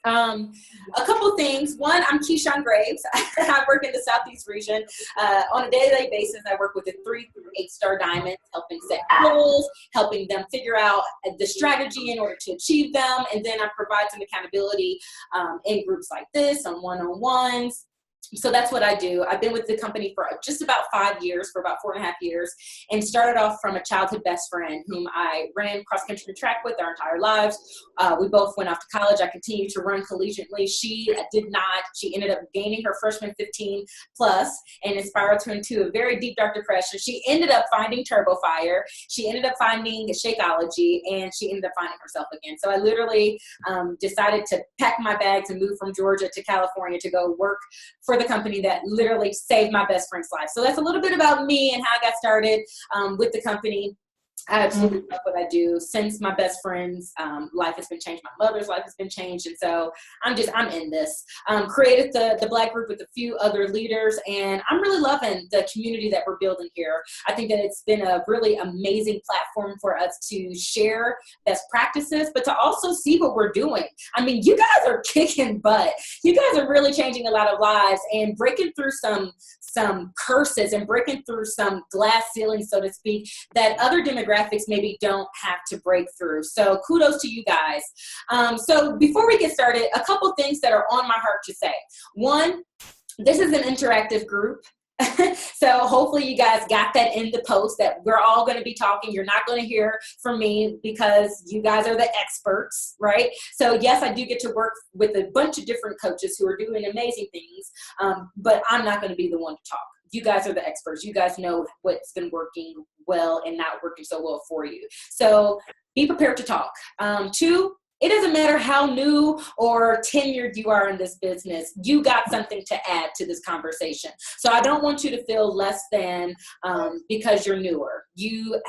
Um, a couple things. One, I'm Keyshawn Graves. I work in the Southeast region. On a day-to-day basis, I work with the 3 through 8-star diamonds, helping set goals, helping them figure out the strategy in order to achieve them. And then I provide some accountability in groups like this, on one-on-ones. So that's what I do. I've been with the company for just about 5 years, for about 4.5 years, and started off from a childhood best friend whom I ran cross country and track with our entire lives. We both went off to college. I continued to run collegiately. She did not. She ended up gaining her freshman 15 plus and it spiraled her into a very deep, dark depression. She ended up finding Turbo Fire. She ended up finding Shakeology, and she ended up finding herself again. So I literally decided to pack my bags and move from Georgia to California to go work for the company that literally saved my best friend's life. So that's a little bit about me and how I got started with the company. I absolutely love what I do. Since my best friend's life has been changed, my mother's life has been changed. And so I'm in this. Created the Black group with a few other leaders, and I'm really loving the community that we're building here. I think that it's been a really amazing platform for us to share best practices, but to also see what we're doing. I mean, you guys are kicking butt. You guys are really changing a lot of lives and breaking through some curses and breaking through some glass ceilings, so to speak, that other demographics maybe don't have to break through. So kudos to you guys. So before we get started, a couple things that are on my heart to say. One, this is an interactive group. So hopefully you guys got that in the post that we're all going to be talking. You're not going to hear from me because you guys are the experts, right? So yes, I do get to work with a bunch of different coaches who are doing amazing things, but I'm not going to be the one to talk. You guys are the experts. You guys know what's been working well and not working so well for you. So be prepared to talk. Two, it doesn't matter how new or tenured you are in this business. You got something to add to this conversation. So I don't want you to feel less than because you're newer. You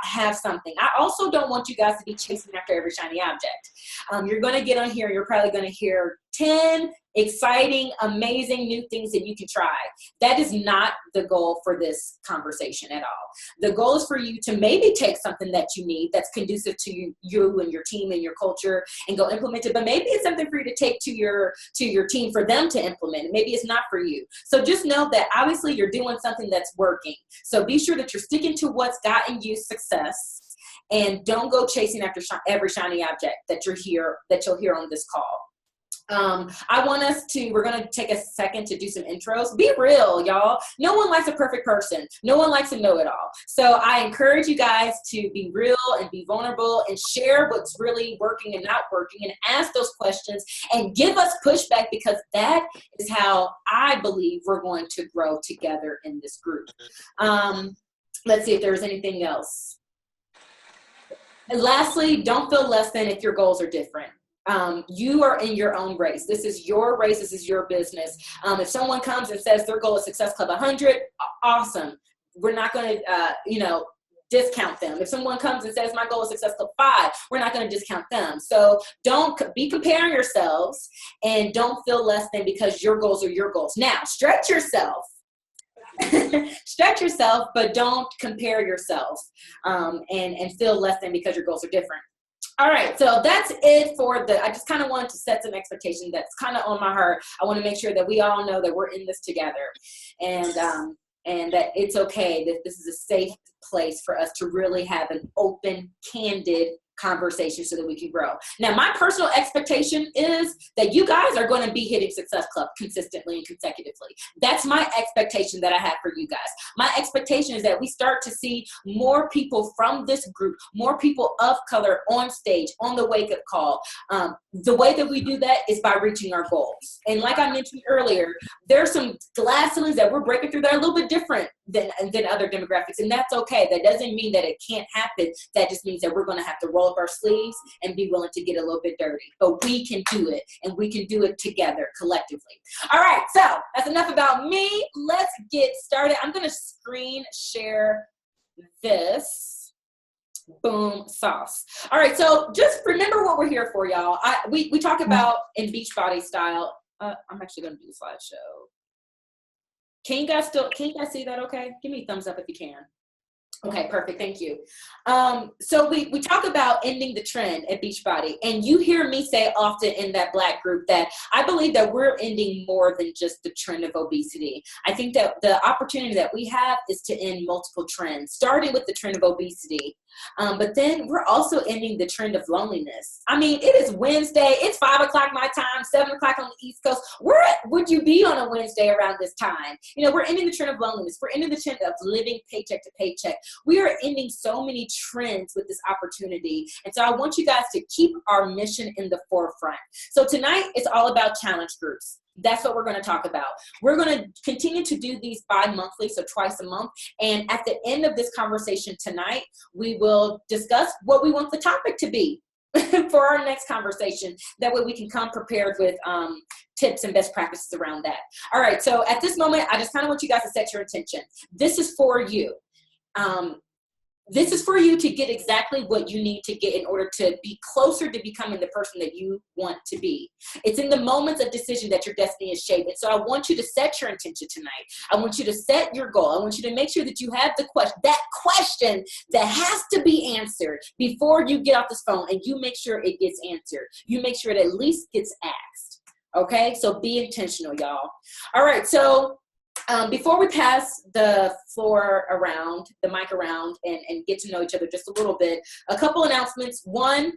have something. I also don't want you guys to be chasing after every shiny object. You're going to get on here and you're probably going to hear 10 exciting, amazing new things that you can try. That is not the goal for this conversation at all. The goal is for you to maybe take something that you need that's conducive to you and your team and your culture and go implement it. But maybe it's something for you to take to your team for them to implement. And maybe it's not for you. So just know that obviously you're doing something that's working. So be sure that you're sticking to what's gotten you success, and don't go chasing after every shiny object that you'll hear on this call. We're going to take a second to do some intros. Be real, y'all. No one likes a perfect person. No one likes a know-it-all. So I encourage you guys to be real and be vulnerable and share what's really working and not working and ask those questions and give us pushback, because that is how I believe we're going to grow together in this group. Let's see if there's anything else. And lastly, don't feel less than if your goals are different. You are in your own race. This is your race. This is your business. If someone comes and says their goal is Success Club 100, awesome. We're not going to, discount them. If someone comes and says my goal is Success Club 5, we're not going to discount them. So don't be comparing yourselves, and don't feel less than because your goals are your goals. Now, stretch yourself. Stretch yourself, but don't compare yourself and feel less than because your goals are different. All right, so that's it I just kind of wanted to set some expectations that's kind of on my heart. I want to make sure that we all know that we're in this together, and that it's okay, that this is a safe place for us to really have an open, candid conversation so that we can grow. Now, my personal expectation is that you guys are going to be hitting Success Club consistently and consecutively. That's my expectation that I have for you guys. My expectation is that we start to see more people from this group, more people of color on stage, on the wake-up call. The way that we do that is by reaching our goals. And like I mentioned earlier, there's some glass ceilings that we're breaking through that are a little bit different than other demographics, and that's okay. That doesn't mean that it can't happen. That just means that we're going to have to roll up our sleeves and be willing to get a little bit dirty. But we can do it, and we can do it together, collectively. All right, so that's enough about me. Let's get started. I'm going to screen share this. Boom, sauce. All right, so just remember what we're here for, y'all. We talk about in Beachbody style. I'm actually going to do the slideshow. Can you guys see that okay? Give me a thumbs up if you can. Okay, perfect. Thank you. So we talk about ending the trend at Beachbody, and you hear me say often in that Black group that I believe that we're ending more than just the trend of obesity. I think that the opportunity that we have is to end multiple trends, starting with the trend of obesity. But then we're also ending the trend of loneliness. I mean, it is Wednesday. It's 5 o'clock my time, 7 o'clock on the East Coast. Where would you be on a Wednesday around this time? You know, we're ending the trend of loneliness. We're ending the trend of living paycheck to paycheck. We are ending so many trends with this opportunity. And so I want you guys to keep our mission in the forefront. So tonight it's all about challenge groups. That's what we're going to talk about. We're going to continue to do these bi-monthly, so twice a month. And at the end of this conversation tonight, we will discuss what we want the topic to be for our next conversation. That way we can come prepared with tips and best practices around that. All right, so at this moment, I just kind of want you guys to set your intention. This is for you. This is for you to get exactly what you need to get in order to be closer to becoming the person that you want to be. It's in the moments of decision that your destiny is shaped. And so I want you to set your intention tonight. I want you to set your goal. I want you to make sure that you have that question that has to be answered before you get off this phone, and you make sure it gets answered. You make sure it at least gets asked. Okay? So be intentional, y'all. All right, so before we pass the floor around, the mic around, and get to know each other just a little bit, a couple announcements. One,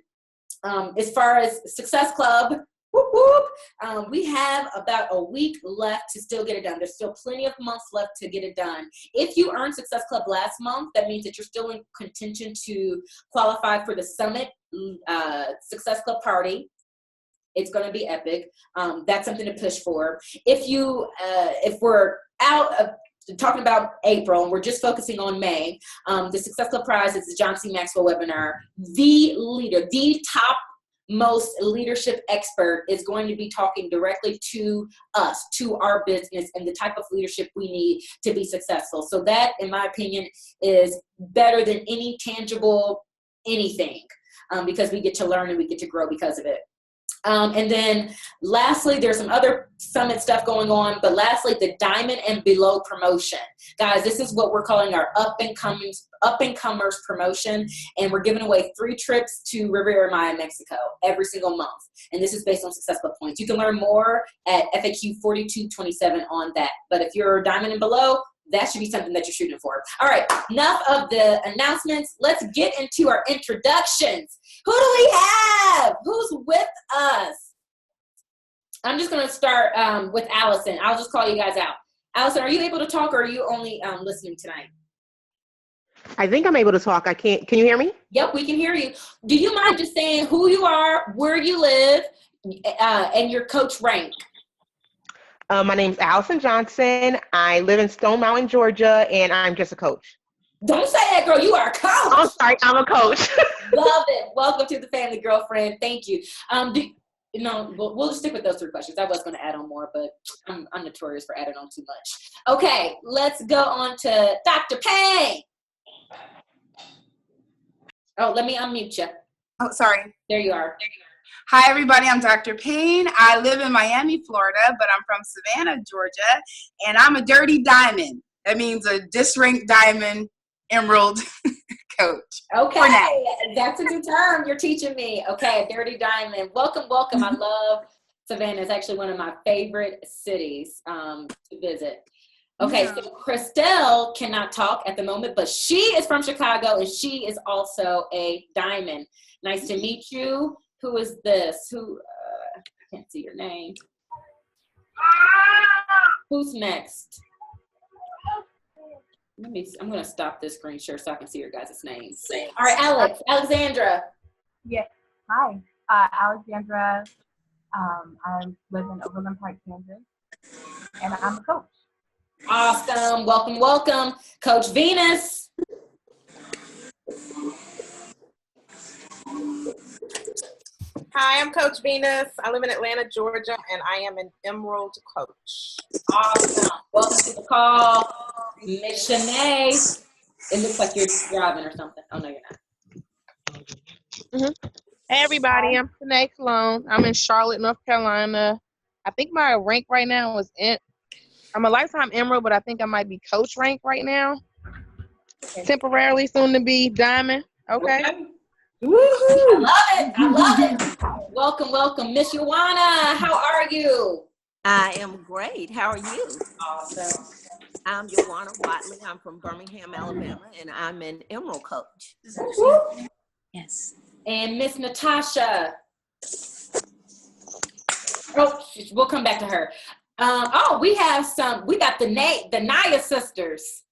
as far as Success Club, whoop, whoop, we have about a week left to still get it done. There's still plenty of months left to get it done. If you earned Success Club last month, that means that you're still in contention to qualify for the Summit Success Club party. It's going to be epic. That's something to push for. If we're out of talking about April and we're just focusing on May, the Success Club Prize is the John C. Maxwell webinar. The leader, the top most leadership expert is going to be talking directly to us, to our business, and the type of leadership we need to be successful. So that, in my opinion, is better than any tangible anything, because we get to learn and we get to grow because of it. And then lastly, there's some other summit stuff going on, but lastly, the Diamond and Below promotion. Guys, this is what we're calling our up-and-comers promotion, and we're giving away 3 trips to Riviera Maya, Mexico every single month. And this is based on Success Club points. You can learn more at FAQ 4227 on that. But if you're Diamond and Below, that should be something that you're shooting for. All right, enough of the announcements. Let's get into our introductions. Who do we have? Who's with us? I'm just going to start with Allison. I'll just call you guys out. Allison, are you able to talk, or are you only listening tonight? I think I'm able to talk. I can't. Can you hear me? Yep, we can hear you. Do you mind just saying who you are, where you live, and your coach rank? My name's Allison Johnson. I live in Stone Mountain, Georgia, and I'm just a coach. Don't say that, girl. You are a coach. I'm sorry. I'm a coach. Love it. Welcome to the family, girlfriend. Thank you. We'll just stick with those 3 questions. I was going to add on more, but I'm notorious for adding on too much. Okay, let's go on to Dr. Payne. Oh, let me unmute you. Oh, sorry. There you are. Hi, everybody. I'm Dr. Payne. I live in Miami, Florida, but I'm from Savannah, Georgia, and I'm a dirty diamond. That means a disranked diamond emerald coach. Okay, that's a new term you're teaching me. Okay, dirty diamond. Welcome, welcome. I love Savannah. It's actually one of my favorite cities to visit. Okay, so Christelle cannot talk at the moment, but she is from Chicago, and she is also a diamond. Nice to meet you. Who is this? I can't see your name. Who's next? I'm going to stop this screen share so I can see your guys' names. All right, Alexandra. Yes. Hi, Alexandra. I live in Overland Park, Kansas, and I'm a coach. Awesome. Welcome, welcome. Coach Venus. Hi, I'm Coach Venus. I live in Atlanta, Georgia, and I am an Emerald coach. Awesome. Welcome to the call. Miss Shanae. It looks like you're driving or something. Oh, no, you're not. Mm-hmm. Hey, everybody. I'm Shanae Cologne. I'm in Charlotte, North Carolina. I think my rank right now is I'm a lifetime Emerald, but I think I might be coach rank right now. Temporarily soon to be diamond. Okay. Woohoo! I love it. I love it. Welcome, welcome. Miss Joanna, how are you? I am great. How are you? Awesome. I'm Joanna Watley. I'm from Birmingham, Alabama, and I'm an Emerald coach. Yes. And Miss Natasha. Oh, we'll come back to her. We got the Naya sisters.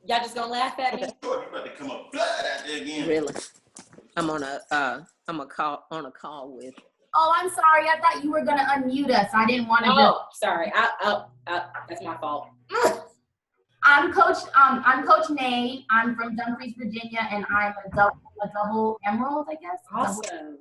Y'all just gonna laugh at me? You about to come up flat out there again. Really? I'm on a call with. Oh, I'm sorry. I thought you were gonna unmute us. I didn't want to. Oh, sorry. That's my fault. I'm Coach Nay. I'm from Dumfries, Virginia, and I'm a double emerald, I guess. Awesome.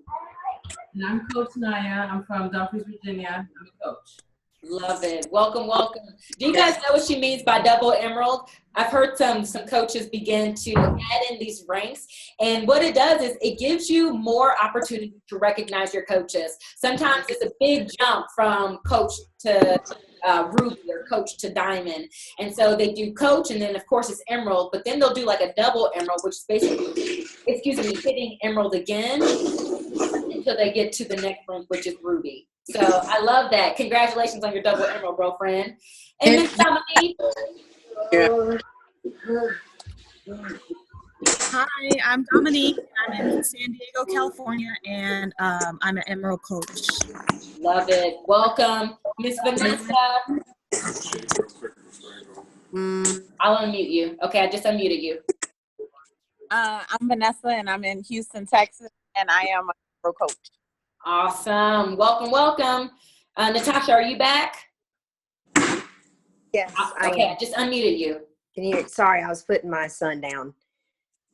And I'm Coach Naya. I'm from Dumfries, Virginia. I'm a coach. Love it. Welcome, welcome. Do you guys know what she means by double emerald? I've heard some coaches begin to add in these ranks, and what it does is it gives you more opportunity to recognize your coaches. Sometimes it's a big jump from coach to ruby or coach to diamond, and so they do coach, and then of course it's emerald, but then they'll do like a double emerald, which is basically, hitting emerald again until they get to the next rank, which is ruby. So I love that. Congratulations on your double emerald, girlfriend. And Miss Dominique. Hi, I'm Dominique. I'm in San Diego, California, and I'm an Emerald coach. Love it. Welcome. Miss Vanessa. I'll unmute you. Okay, I just unmuted you. I'm Vanessa, and I'm in Houston, Texas, and I am a pro coach. Awesome. Welcome, welcome. Natasha, are you back? Yes, okay, I just unmuted you. Can you? Sorry, I was putting my son down.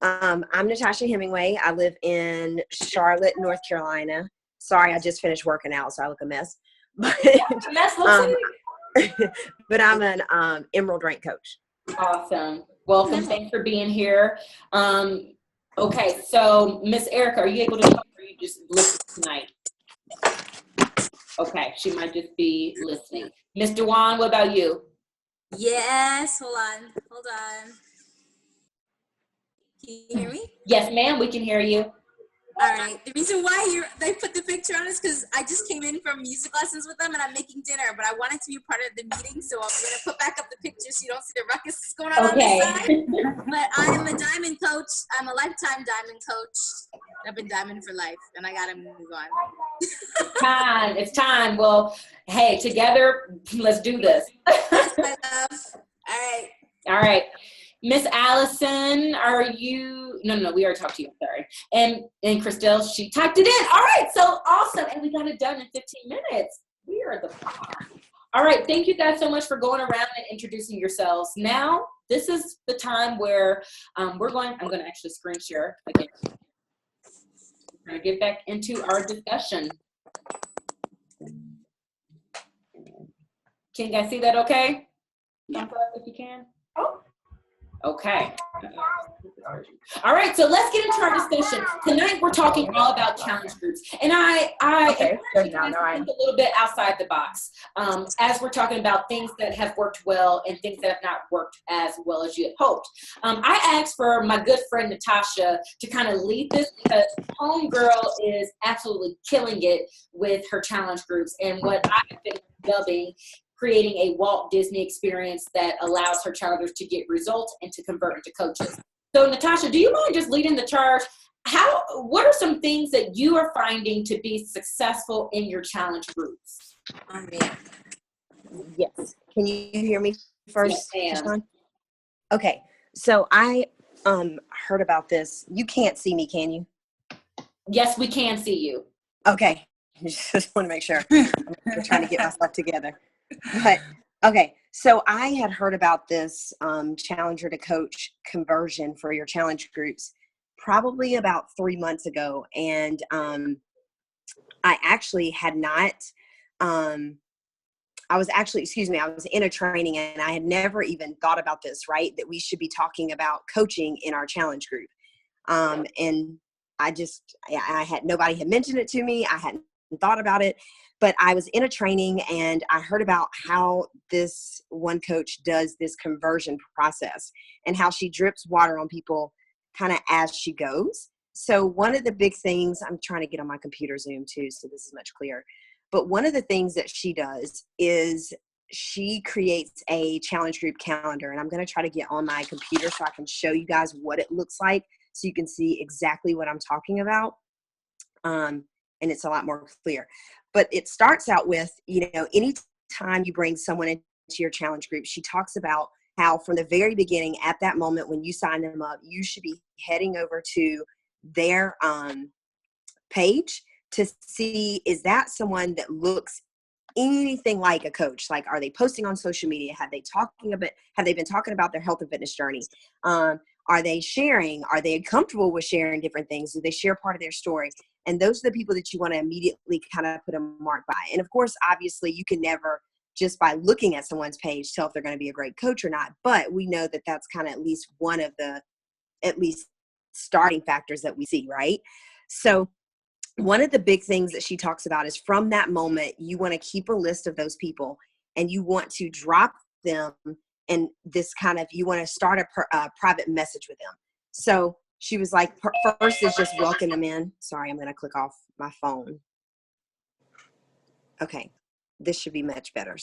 I'm Natasha Hemingway. I live in Charlotte, North Carolina. Sorry, I just finished working out, so I look a mess. But, but I'm an Emerald rank coach. Awesome. Welcome. Thanks for being here. Okay, so Miss Erica, are you able to talk, or are you just listening tonight? Okay, she might just be listening. Miss Dewan, what about you? Yes, hold on. Can you hear me? Yes, ma'am, we can hear you. All right. The reason why they put the picture on is because I just came in from music lessons with them, and I'm making dinner, but I wanted to be part of the meeting, so I'm going to put back up the picture so you don't see the ruckus that's going on this side. But I am a diamond coach. I'm a lifetime diamond coach. I've been diamond for life, and I got to move on. It's time. Well, hey, together, let's do this. Yes, my love. All right. Miss Allison, are you? No, we already talked to you. Sorry. And Christelle, she typed it in. All right, so awesome. And we got it done in 15 minutes. We are the bomb. All right, thank you guys so much for going around and introducing yourselves. Now, this is the time where I'm going to actually screen share again. We're going to get back into our discussion. Can you guys see that okay? Thumbs up if you can. Okay. All right, so let's get into our discussion. Tonight we're talking all about challenge groups. And I encourage you guys to think a little bit outside the box as we're talking about things that have worked well and things that have not worked as well as you had hoped. I asked for my good friend Natasha to kind of lead this because Homegirl is absolutely killing it with her challenge groups and what I've been dubbing creating a Walt Disney experience that allows her challengers to get results and to convert into coaches. So Natasha, do you mind just leading the charge? What are some things that you are finding to be successful in your challenge groups? Yes. Can you hear me first? Yes, ma'am. Okay. So I heard about this. You can't see me, can you? Yes, we can see you. Okay. Just want to make sure. I'm trying to get myself together. But okay, so I had heard about this challenger to coach conversion for your challenge groups probably about 3 months ago. And I actually had not, I was in a training and I had never even thought about this, right? That we should be talking about coaching in our challenge group. And nobody had mentioned it to me. I hadn't thought about it. But I was in a training and I heard about how this one coach does this conversion process and how she drips water on people kind of as she goes. So one of the big things, I'm trying to get on my computer Zoom too, so this is much clearer. But one of the things that she does is she creates a challenge group calendar. And I'm going to try to get on my computer so I can show you guys what it looks like so you can see exactly what I'm talking about. And it's a lot more clear. But it starts out with, anytime you bring someone into your challenge group, she talks about how from the very beginning, at that moment when you sign them up, you should be heading over to their page to see, is that someone that looks anything like a coach? Like, are they posting on social media? Have they been talking about their health and fitness journey? Are they sharing? Are they comfortable with sharing different things? Do they share part of their story? And those are the people that you want to immediately kind of put a mark by. And of course, obviously, you can never just by looking at someone's page tell if they're going to be a great coach or not. But we know that that's kind of at least one of the starting factors that we see, right? So one of the big things that she talks about is from that moment, you want to keep a list of those people and you want to drop them and you want to start a private message with them. So she was like, first is just welcome them in. Sorry, I'm going to click off my phone. Okay, this should be much better.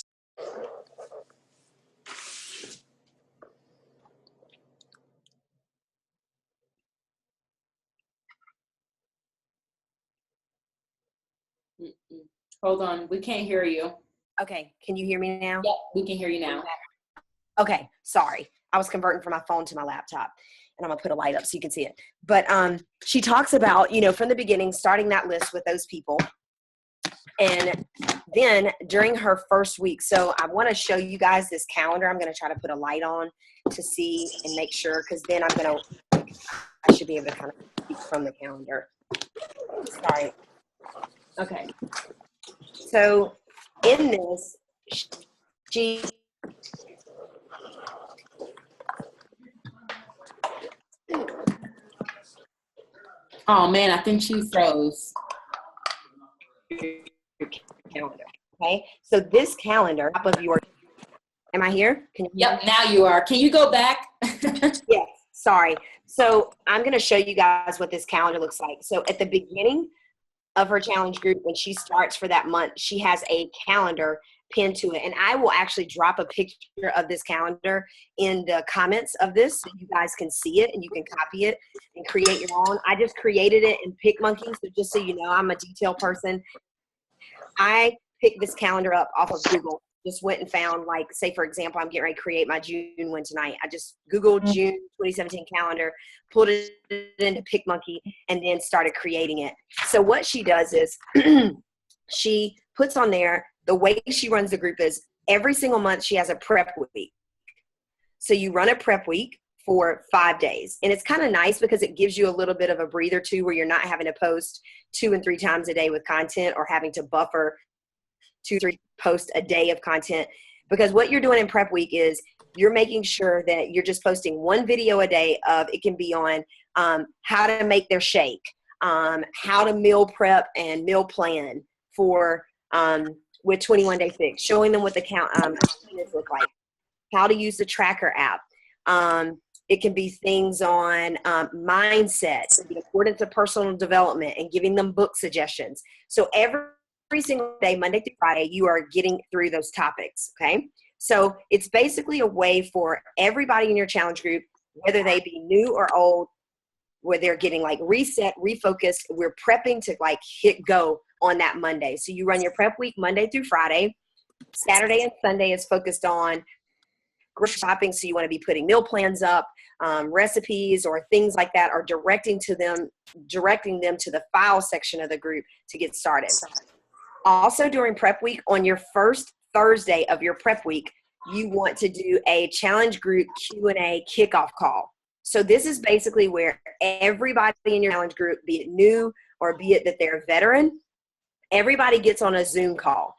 Hold on, we can't hear you. Okay, can you hear me now? Yep, we can hear you now. Okay, sorry. I was converting from my phone to my laptop. And I'm going to put a light up so you can see it. But she talks about, from the beginning, starting that list with those people. And then during her first week, so I want to show you guys this calendar. I'm going to try to put a light on to see and make sure, because then I should be able to kind of speak from the calendar. Sorry. Okay. So in this, she Oh man, I think she froze. Calendar. Okay. So this calendar, top of your, am I here? Yep, now you are. Can you go back? Yes. Sorry. So I'm going to show you guys what this calendar looks like. So at the beginning of her challenge group, when she starts for that month, she has a calendar pinned to it. And I will actually drop a picture of this calendar in the comments of this so you guys can see it and you can copy it and create your own. I just created it in PicMonkey. So just so you know, I'm a detail person. I picked this calendar up off of Google. Just went and found, like, say, for example, I'm getting ready to create my June one tonight. I just Googled June 2017 calendar, pulled it into PicMonkey, and then started creating it. So what she does is she puts on there, the way she runs the group is every single month she has a prep week. So you run a prep week for 5 days. And it's kind of nice because it gives you a little bit of a breather too, where you're not having to post 2 and 3 times a day with content or having to buffer 2-3 posts a day of content. Because what you're doing in prep week is you're making sure that you're just posting 1 video a day of, it can be on how to make their shake, how to meal prep and meal plan for with 21 Day Fix, showing them what the calendars look like, how to use the tracker app. It can be things on mindset, the importance of personal development, and giving them book suggestions. So every single day, Monday through Friday, you are getting through those topics, okay? So it's basically a way for everybody in your challenge group, whether they be new or old, where they're getting like reset, refocused. We're prepping to like hit go on that Monday. So you run your prep week Monday through Friday. Saturday and Sunday is focused on grocery shopping. So you want to be putting meal plans up, recipes or things like that, or directing them to the file section of the group to get started. Also during prep week, on your first Thursday of your prep week, you want to do a challenge group Q&A kickoff call. So this is basically where everybody in your challenge group, be it new or be it that they're a veteran, everybody gets on a Zoom call.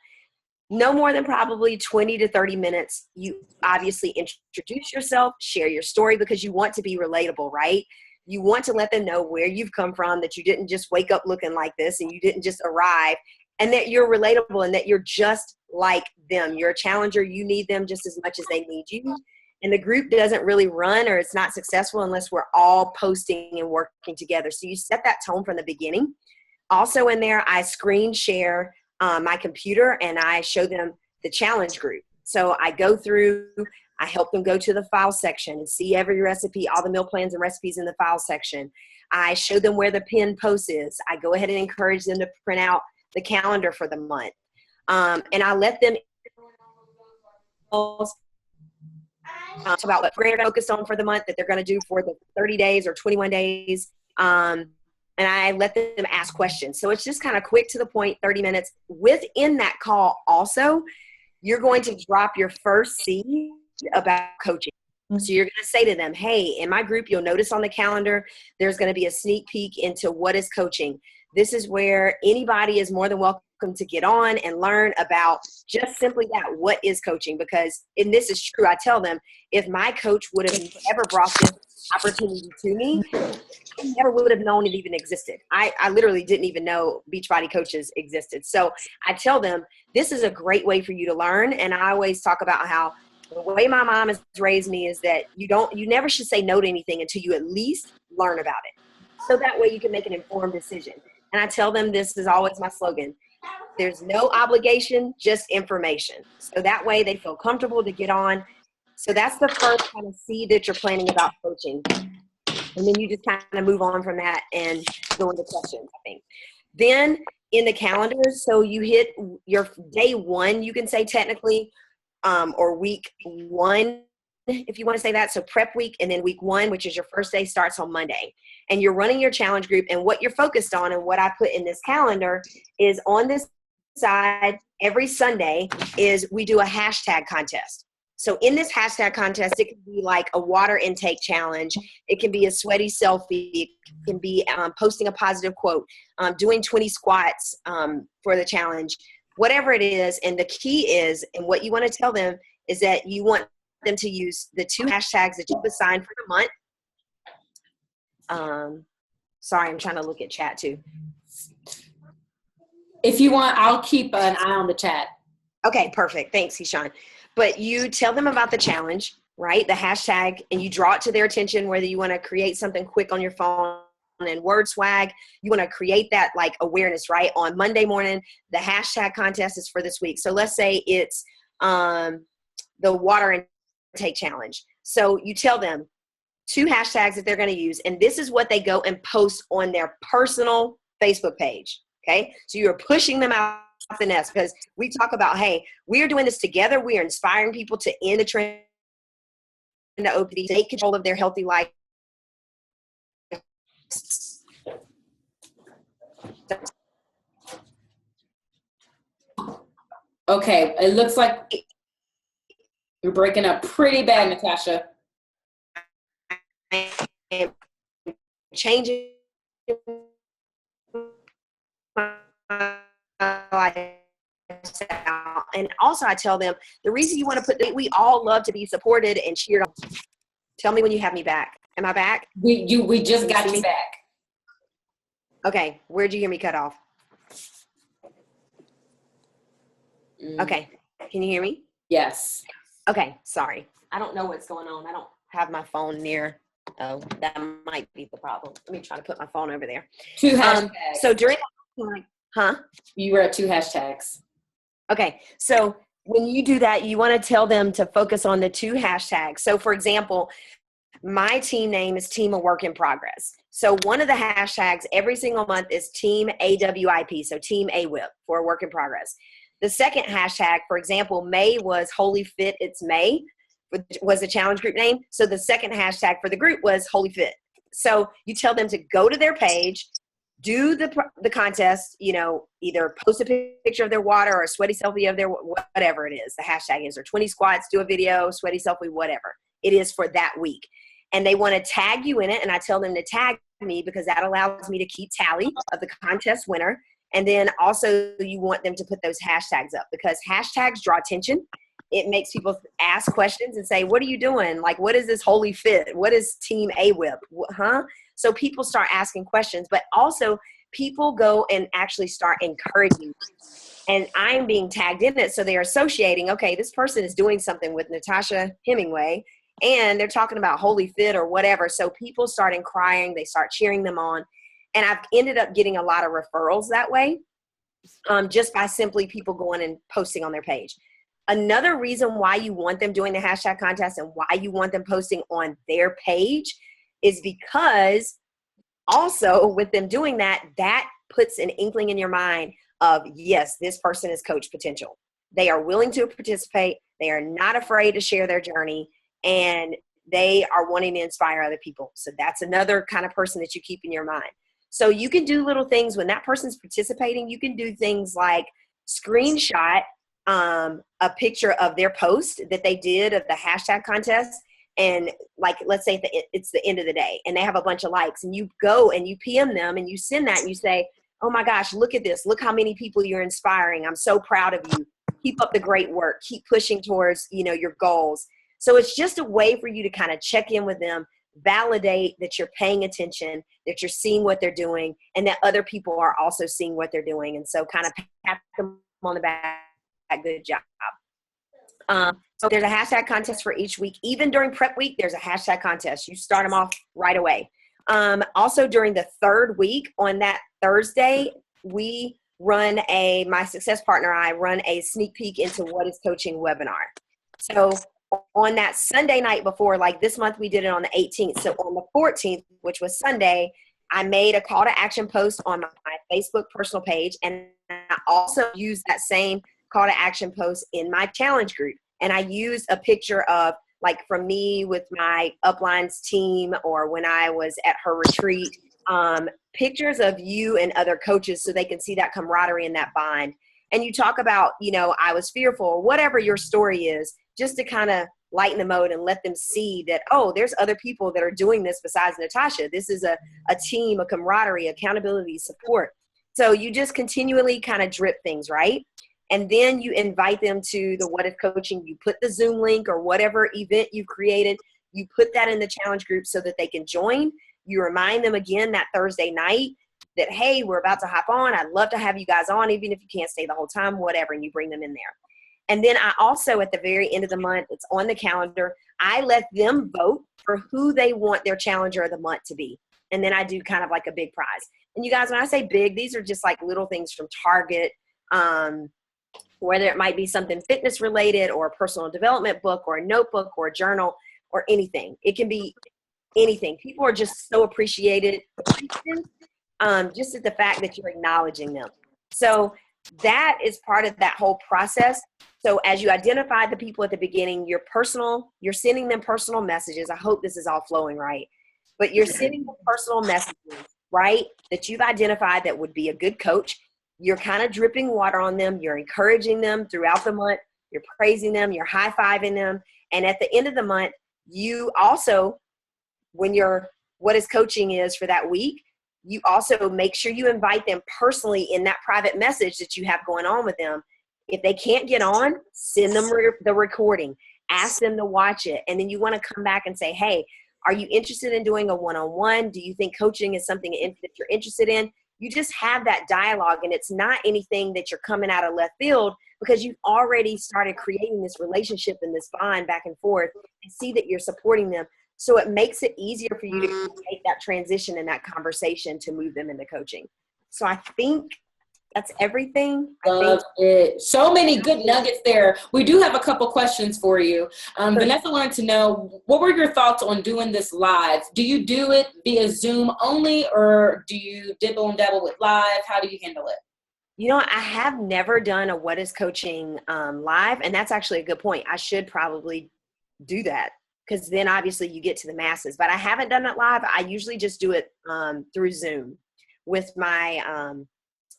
No more than probably 20 to 30 minutes. You obviously introduce yourself, share your story, because you want to be relatable, right? You want to let them know where you've come from, that you didn't just wake up looking like this and you didn't just arrive and that you're relatable and that you're just like them. You're a challenger. You need them just as much as they need you. And the group doesn't really run, or it's not successful unless we're all posting and working together. So you set that tone from the beginning. Also in there, I screen share my computer and I show them the challenge group. So I go through, I help them go to the file section and see every recipe, all the meal plans and recipes in the file section. I show them where the pinned post is. I go ahead and encourage them to print out the calendar for the month. And I let them about what they're focused on for the month, that they're going to do for the 30 days or 21 days. And I let them ask questions. So it's just kind of quick to the point, 30 minutes. Within that call also, you're going to drop your first seed about coaching. So you're going to say to them, hey, in my group, you'll notice on the calendar, there's going to be a sneak peek into what is coaching. This is where anybody is more than welcome to get on and learn about just simply that, what is coaching? Because, and this is true, I tell them, if my coach would have ever brought this opportunity to me, I never would have known it even existed. I literally didn't even know Beachbody Coaches existed. So I tell them, this is a great way for you to learn. And I always talk about how the way my mom has raised me is that you never should say no to anything until you at least learn about it. So that way you can make an informed decision. And I tell them, this is always my slogan: there's no obligation, just information. So that way they feel comfortable to get on. So that's the first kind of seed that you're planning about coaching. And then you just kind of move on from that and go into questions, I think. Then in the calendars, so you hit your day one, you can say technically, or week one, if you want to say that. So prep week, and then week one, which is your first day, starts on Monday. And you're running your challenge group, and what you're focused on and what I put in this calendar is on this side every Sunday is we do a hashtag contest. So in this hashtag contest, it can be like a water intake challenge. It can be a sweaty selfie. It can be posting a positive quote, doing 20 squats for the challenge, whatever it is. And the key is, and what you want to tell them is that you want them to use the 2 hashtags that you've assigned for the month. Sorry, I'm trying to look at chat too. If you want, I'll keep an eye on the chat. Okay, perfect. Thanks, Hishan. But you tell them about the challenge, right? The hashtag, and you draw it to their attention, whether you want to create something quick on your phone and word swag. You want to create that like awareness, right? On Monday morning, the hashtag contest is for this week. So let's say it's the water intake challenge. So you tell them 2 hashtags that they're going to use, and this is what they go and post on their personal Facebook page. Okay, so you're pushing them out the nest, because we talk about, hey, we are doing this together. We are inspiring people to end the trend into OPD, take control of their healthy life. Okay, it looks like you're breaking up pretty bad, Natasha. Changing and also I tell them the reason you want to put that, we all love to be supported and cheered on. Tell me when you have me back. Am I back? We just got you back. Okay, where'd you hear me cut off? Okay, can you hear me? Yes. Okay, sorry. I don't know what's going on. I don't have my phone near. Oh, that might be the problem. Let me try to put my phone over there. 2 hashtags. So during that time, huh? You were at 2 hashtags. Okay, so when you do that, you want to tell them to focus on the 2 hashtags. So for example, my team name is Team of Work in Progress. So one of the hashtags every single month is Team AWIP, so Team AWIP for Work in Progress. The second hashtag, for example, May was Holy Fit, It's May, was the challenge group name. So the second hashtag for the group was Holy Fit. So you tell them to go to their page, do the contest, you know, either post a picture of their water or a sweaty selfie of their, whatever it is, the hashtag is, or 20 squats, do a video, sweaty selfie, whatever it is for that week. And they want to tag you in it. And I tell them to tag me because that allows me to keep tally of the contest winner. And then also you want them to put those hashtags up because hashtags draw attention. It makes people ask questions and say, what are you doing? Like, what is this Holy Fit? What is Team AWIP? Huh? So people start asking questions, but also people go and actually start encouraging. And I'm being tagged in it. So they're associating, okay, this person is doing something with Natasha Hemingway, and they're talking about Holy Fit or whatever. So people start crying, they start cheering them on. And I've ended up getting a lot of referrals that way, just by simply people going and posting on their page. Another reason why you want them doing the hashtag contest and why you want them posting on their page is because also with them doing that, that puts an inkling in your mind of, yes, this person is coach potential. They are willing to participate. They are not afraid to share their journey, and they are wanting to inspire other people. So that's another kind of person that you keep in your mind. So you can do little things when that person's participating. You can do things like screenshot a picture of their post that they did of the hashtag contest. And like, let's say it's the end of the day and they have a bunch of likes, and you go and you PM them and you send that and you say, oh my gosh, look at this. Look how many people you're inspiring. I'm so proud of you. Keep up the great work. Keep pushing towards, your goals. So it's just a way for you to kind of check in with them, validate that you're paying attention, that you're seeing what they're doing, and that other people are also seeing what they're doing. And so kind of pat them on the back. Good job. So there's a hashtag contest for each week. Even during prep week, there's a hashtag contest. You start them off right away. Also during the third week on that Thursday, we run my success partner and I run a sneak peek into What is Coaching webinar. So on that Sunday night before, like this month, we did it on the 18th. So on the 14th, which was Sunday, I made a call to action post on my Facebook personal page. And I also used that same call to action post in my challenge group. And I used a picture of, like, from me with my uplines team, or when I was at her retreat, pictures of you and other coaches so they can see that camaraderie and that bond. And you talk about, I was fearful, or whatever your story is, just to kind of lighten the mode and let them see that, oh, there's other people that are doing this besides Natasha. This is a team, a camaraderie, accountability, support. So you just continually kind of drip things, right? And then you invite them to the What If Coaching. You put the Zoom link or whatever event you've created, you put that in the challenge group so that they can join. You remind them again that Thursday night that, hey, we're about to hop on. I'd love to have you guys on, even if you can't stay the whole time, whatever, and you bring them in there. And then I also, at the very end of the month, it's on the calendar, I let them vote for who they want their challenger of the month to be. And then I do kind of like a big prize. And you guys, when I say big, these are just like little things from Target, whether it might be something fitness related or a personal development book or a notebook or a journal or anything. It can be anything. People are just so appreciated, just at the fact that you're acknowledging them. So that is part of that whole process. So as you identify the people at the beginning, you're sending them personal messages. I hope this is all flowing right. But you're sending them personal messages, right, that you've identified that would be a good coach. You're kind of dripping water on them. You're encouraging them throughout the month. You're praising them. You're high-fiving them. And at the end of the month, you also, when your What is Coaching is for that week, you also make sure you invite them personally in that private message that you have going on with them. If they can't get on, send them the recording. Ask them to watch it. And then you want to come back and say, hey, are you interested in doing a one-on-one? Do you think coaching is something that you're interested in? You just have that dialogue, and it's not anything that you're coming out of left field, because you've already started creating this relationship and this bond back and forth, and see that you're supporting them. So it makes it easier for you to make that transition and that conversation to move them into coaching. So I think that's everything. Love it. So many good nuggets there. We do have a couple questions for you. Vanessa wanted to know, what were your thoughts on doing this live? Do you do it via Zoom only, or do you dibble and dabble with live? How do you handle it? I have never done a What is Coaching live, and that's actually a good point. I should probably do that, because then obviously you get to the masses. But I haven't done it live. I usually just do it through Zoom with my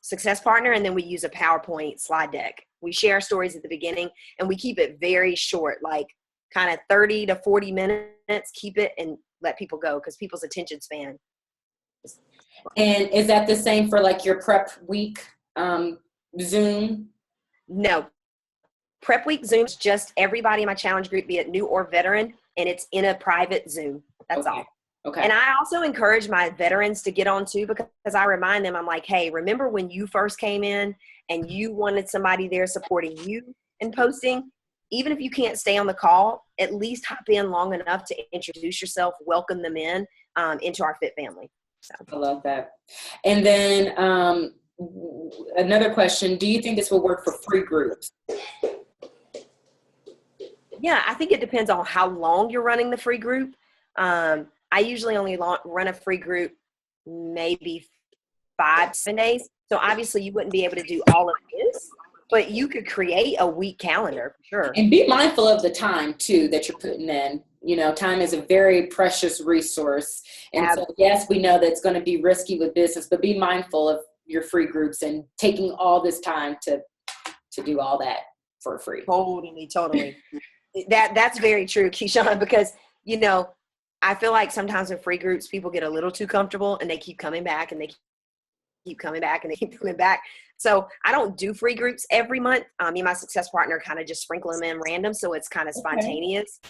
success partner, and then we use a PowerPoint slide deck. We share stories at the beginning, and we keep it very short, like kind of 30 to 40 minutes. Keep it and let people go, because people's attention span. And is that the same for like your prep week Zoom? No. Prep week Zoom's just everybody in my challenge group, be it new or veteran, and it's in a private Zoom. That's all. Okay. And I also encourage my veterans to get on too, because I remind them, I'm like, hey, remember when you first came in and you wanted somebody there supporting you in posting? Even if you can't stay on the call, at least hop in long enough to introduce yourself, welcome them in into our fit family. So. I love that. And then another question, do you think this will work for free groups? Yeah, I think it depends on how long you're running the free group. I usually only run a free group maybe 5-7 days. So obviously you wouldn't be able to do all of this, but you could create a week calendar for sure. And be mindful of the time too that you're putting in. You know, time is a very precious resource. And so yes, we know that it's going to be risky with business, but be mindful of your free groups and taking all this time to do all that for free. Totally. That's very true, Keyshawn, because, you know, I feel like sometimes in free groups, people get a little too comfortable and they keep coming back and they keep coming back and they keep coming back. So I don't do free groups every month. Me and my success partner kind of just sprinkle them in random. So it's kind of spontaneous.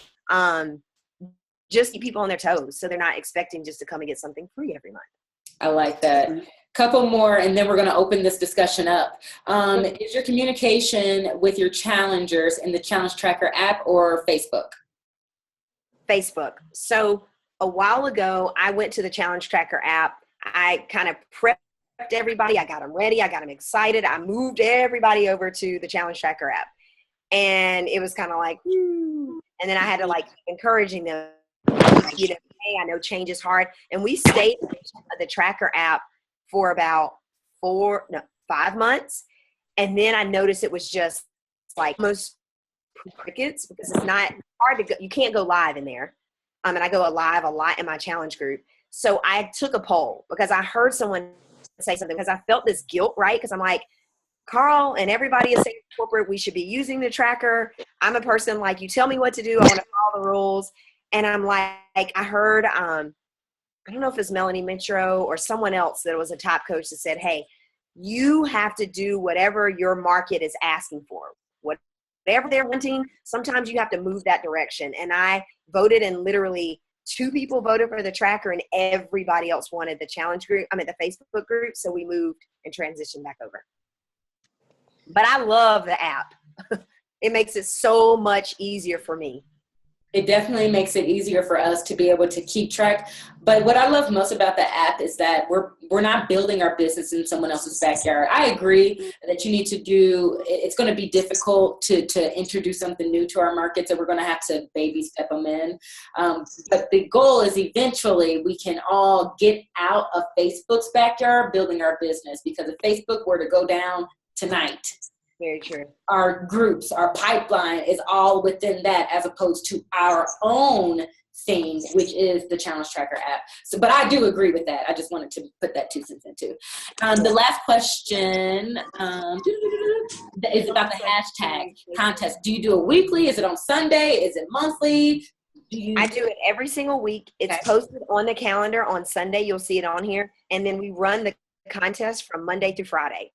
Just keep people on their toes. So they're not expecting just to come and get something free every month. I like that. Couple more, and then we're going to open this discussion up. Is your communication with your challengers in the Challenge Tracker app or Facebook? Facebook. So a while ago, I went to the Challenge Tracker app. I kind of prepped everybody. I got them ready. I got them excited. I moved everybody over to the Challenge Tracker app. And it was kind of like, woo. And then I had to like keep encouraging them, you know, hey, I know change is hard. And we stayed in the Tracker app for about 5 months. And then I noticed it was just like most crickets, because it's not hard to go. You can't go live in there. And I go live a lot in my challenge group. So I took a poll because I heard someone say something, because I felt this guilt, right? Because I'm like, Carl and everybody is saying corporate, we should be using the tracker. I'm a person like, you tell me what to do, I want to follow the rules. And I'm like I heard, I don't know if it's Melanie Mitro or someone else that was a top coach that said, hey, you have to do whatever your market is asking for. Whatever they're wanting, sometimes you have to move that direction. And I voted, and literally 2 people voted for the tracker and everybody else wanted the challenge group. I mean, the Facebook group. So we moved and transitioned back over. But I love the app. It makes it so much easier for me. It definitely makes it easier for us to be able to keep track. But what I love most about the app is that we're not building our business in someone else's backyard. I agree that you need to it's going to be difficult to introduce something new to our markets, and we're going to have to baby step them in. But the goal is eventually we can all get out of Facebook's backyard building our business, because if Facebook were to go down tonight, very true, our groups, our pipeline is all within that, as opposed to our own thing, which is the Challenge Tracker app. So, but I do agree with that. I just wanted to put that 2 cents into. The last question is about the hashtag contest. Do you do it weekly? Is it on Sunday? Is it monthly? I do it every single week. It's posted on the calendar on Sunday. You'll see it on here. And then we run the contest from Monday through Friday.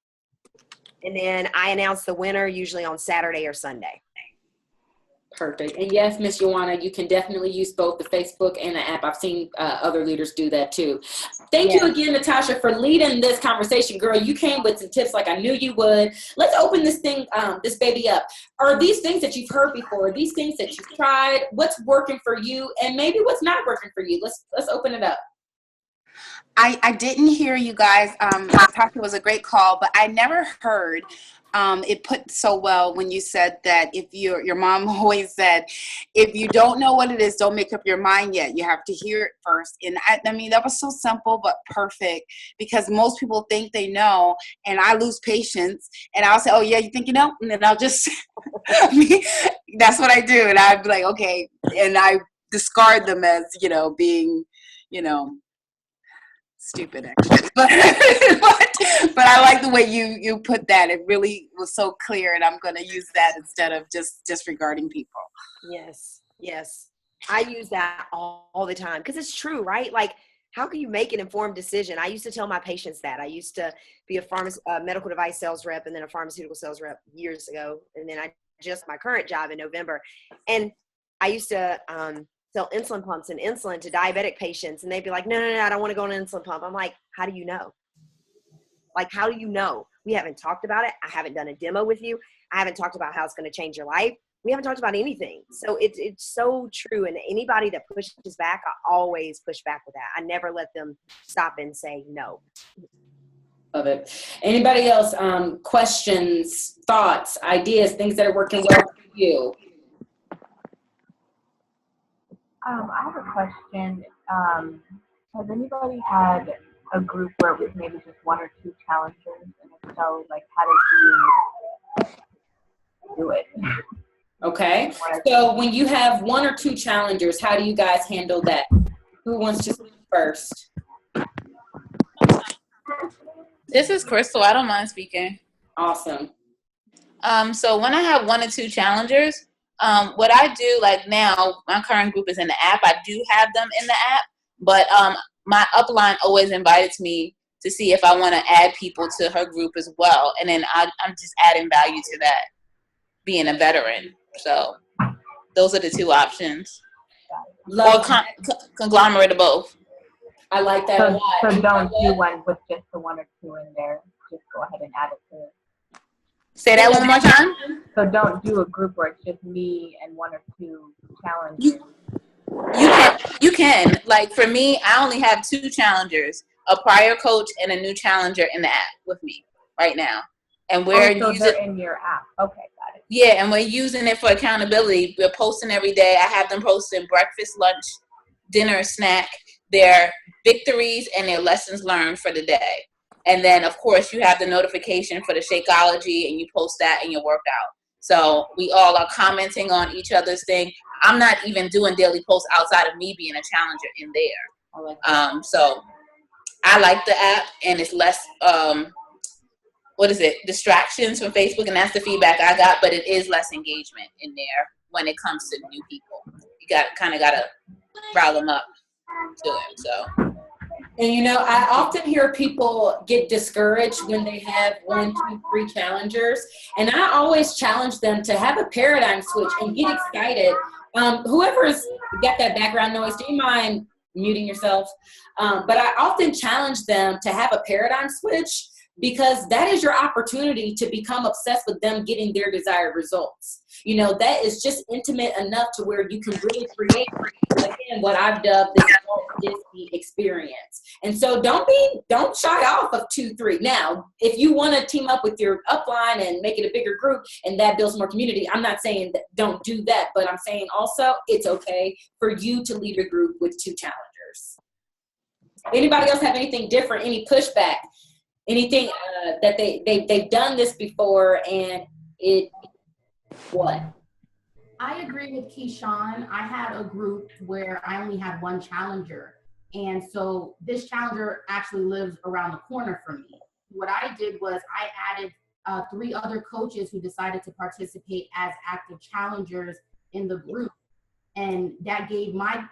And then I announce the winner usually on Saturday or Sunday. Perfect. And yes, Miss Joanna, you can definitely use both the Facebook and the app. I've seen other leaders do that too. Thank you again, Natasha, for leading this conversation. Girl, you came with some tips like I knew you would. Let's open this thing, this baby up. Are these things that you've heard before, these things that you've tried, what's working for you, and maybe what's not working for you? Let's open it up. I didn't hear you guys. Natasha was a great call, but I never heard it put so well when you said that if your mom always said, if you don't know what it is, don't make up your mind yet. You have to hear it first. And I mean, that was so simple but perfect, because most people think they know, and I lose patience, and I'll say, oh yeah, you think you know? And then I'll just, that's what I do. And I'd be like, okay. And I discard them as, being, stupid actually, but I like the way you put that. It really was so clear, and I'm going to use that instead of just disregarding people. Yes, I use that all the time, because it's true, right? Like, how can you make an informed decision? I used to tell my patients that. I used to be a medical device sales rep and then a pharmaceutical sales rep years ago, and then I just my current job in November, and I used to sell insulin pumps and insulin to diabetic patients. And they'd be like, no, I don't want to go on an insulin pump. I'm like, how do you know? Like, how do you know? We haven't talked about it. I haven't done a demo with you. I haven't talked about how it's going to change your life. We haven't talked about anything. So it's so true. And anybody that pushes back, I always push back with that. I never let them stop and say no. Love it. Anybody else, questions, thoughts, ideas, things that are working well for you? I have a question. Has anybody had a group where it was maybe just one or two challengers? And if so, like, how did you do it? Okay. So when you have one or two challengers, how do you guys handle that? Who wants to speak first? This is Crystal. I don't mind speaking. Awesome. So when I have one or two challengers, what I do, like now, my current group is in the app. I do have them in the app, but my upline always invites me to see if I want to add people to her group as well. And then I'm just adding value to that, being a veteran. So those are the two options. Or conglomerate of both. I like that a lot. So don't do one with just the one or two in there. Just go ahead and add it to it. Say that one more time. So don't do a group where it's just me and one or two challengers. You can. Like for me, I only have two challengers, a prior coach and a new challenger in the app with me right now. And we're so using they're in your app. Okay, got it. Yeah, and we're using it for accountability. We're posting every day. I have them posting breakfast, lunch, dinner, snack, their victories and their lessons learned for the day. And then, of course, you have the notification for the Shakeology, and you post that in your workout. So we all are commenting on each other's thing. I'm not even doing daily posts outside of me being a challenger in there. So I like the app, and it's less, distractions from Facebook, and that's the feedback I got, but it is less engagement in there when it comes to new people. You got to rile them up to it, so. And, I often hear people get discouraged when they have 1, 2, 3 challengers. And I always challenge them to have a paradigm switch and get excited. Whoever's got that background noise, do you mind muting yourself? But I often challenge them to have a paradigm switch, because that is your opportunity to become obsessed with them getting their desired results. That is just intimate enough to where you can really create, again, what I've dubbed this Disney experience. And so don't shy off of 2, 3. Now, if you want to team up with your upline and make it a bigger group and that builds more community, I'm not saying that don't do that, but I'm saying also it's okay for you to lead a group with 2 challengers. Anybody else have anything different, any pushback? Anything that they've done this before and what? I agree with Keyshawn. I had a group where I only had one challenger. And so this challenger actually lives around the corner from me. What I did was I added 3 other coaches who decided to participate as active challengers in the group. And that gave my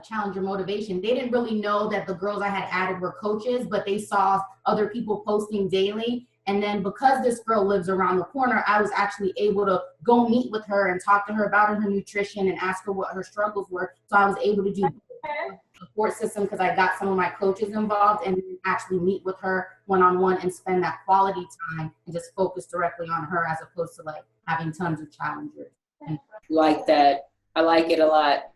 challenger motivation. They didn't really know that the girls I had added were coaches, but they saw other people posting daily. And then because this girl lives around the corner, I was actually able to go meet with her and talk to her about her nutrition and ask her what her struggles were. So I was able to do a support system because I got some of my coaches involved and actually meet with her one-on-one and spend that quality time and just focus directly on her as opposed to like having tons of challengers. Like that. I like it a lot.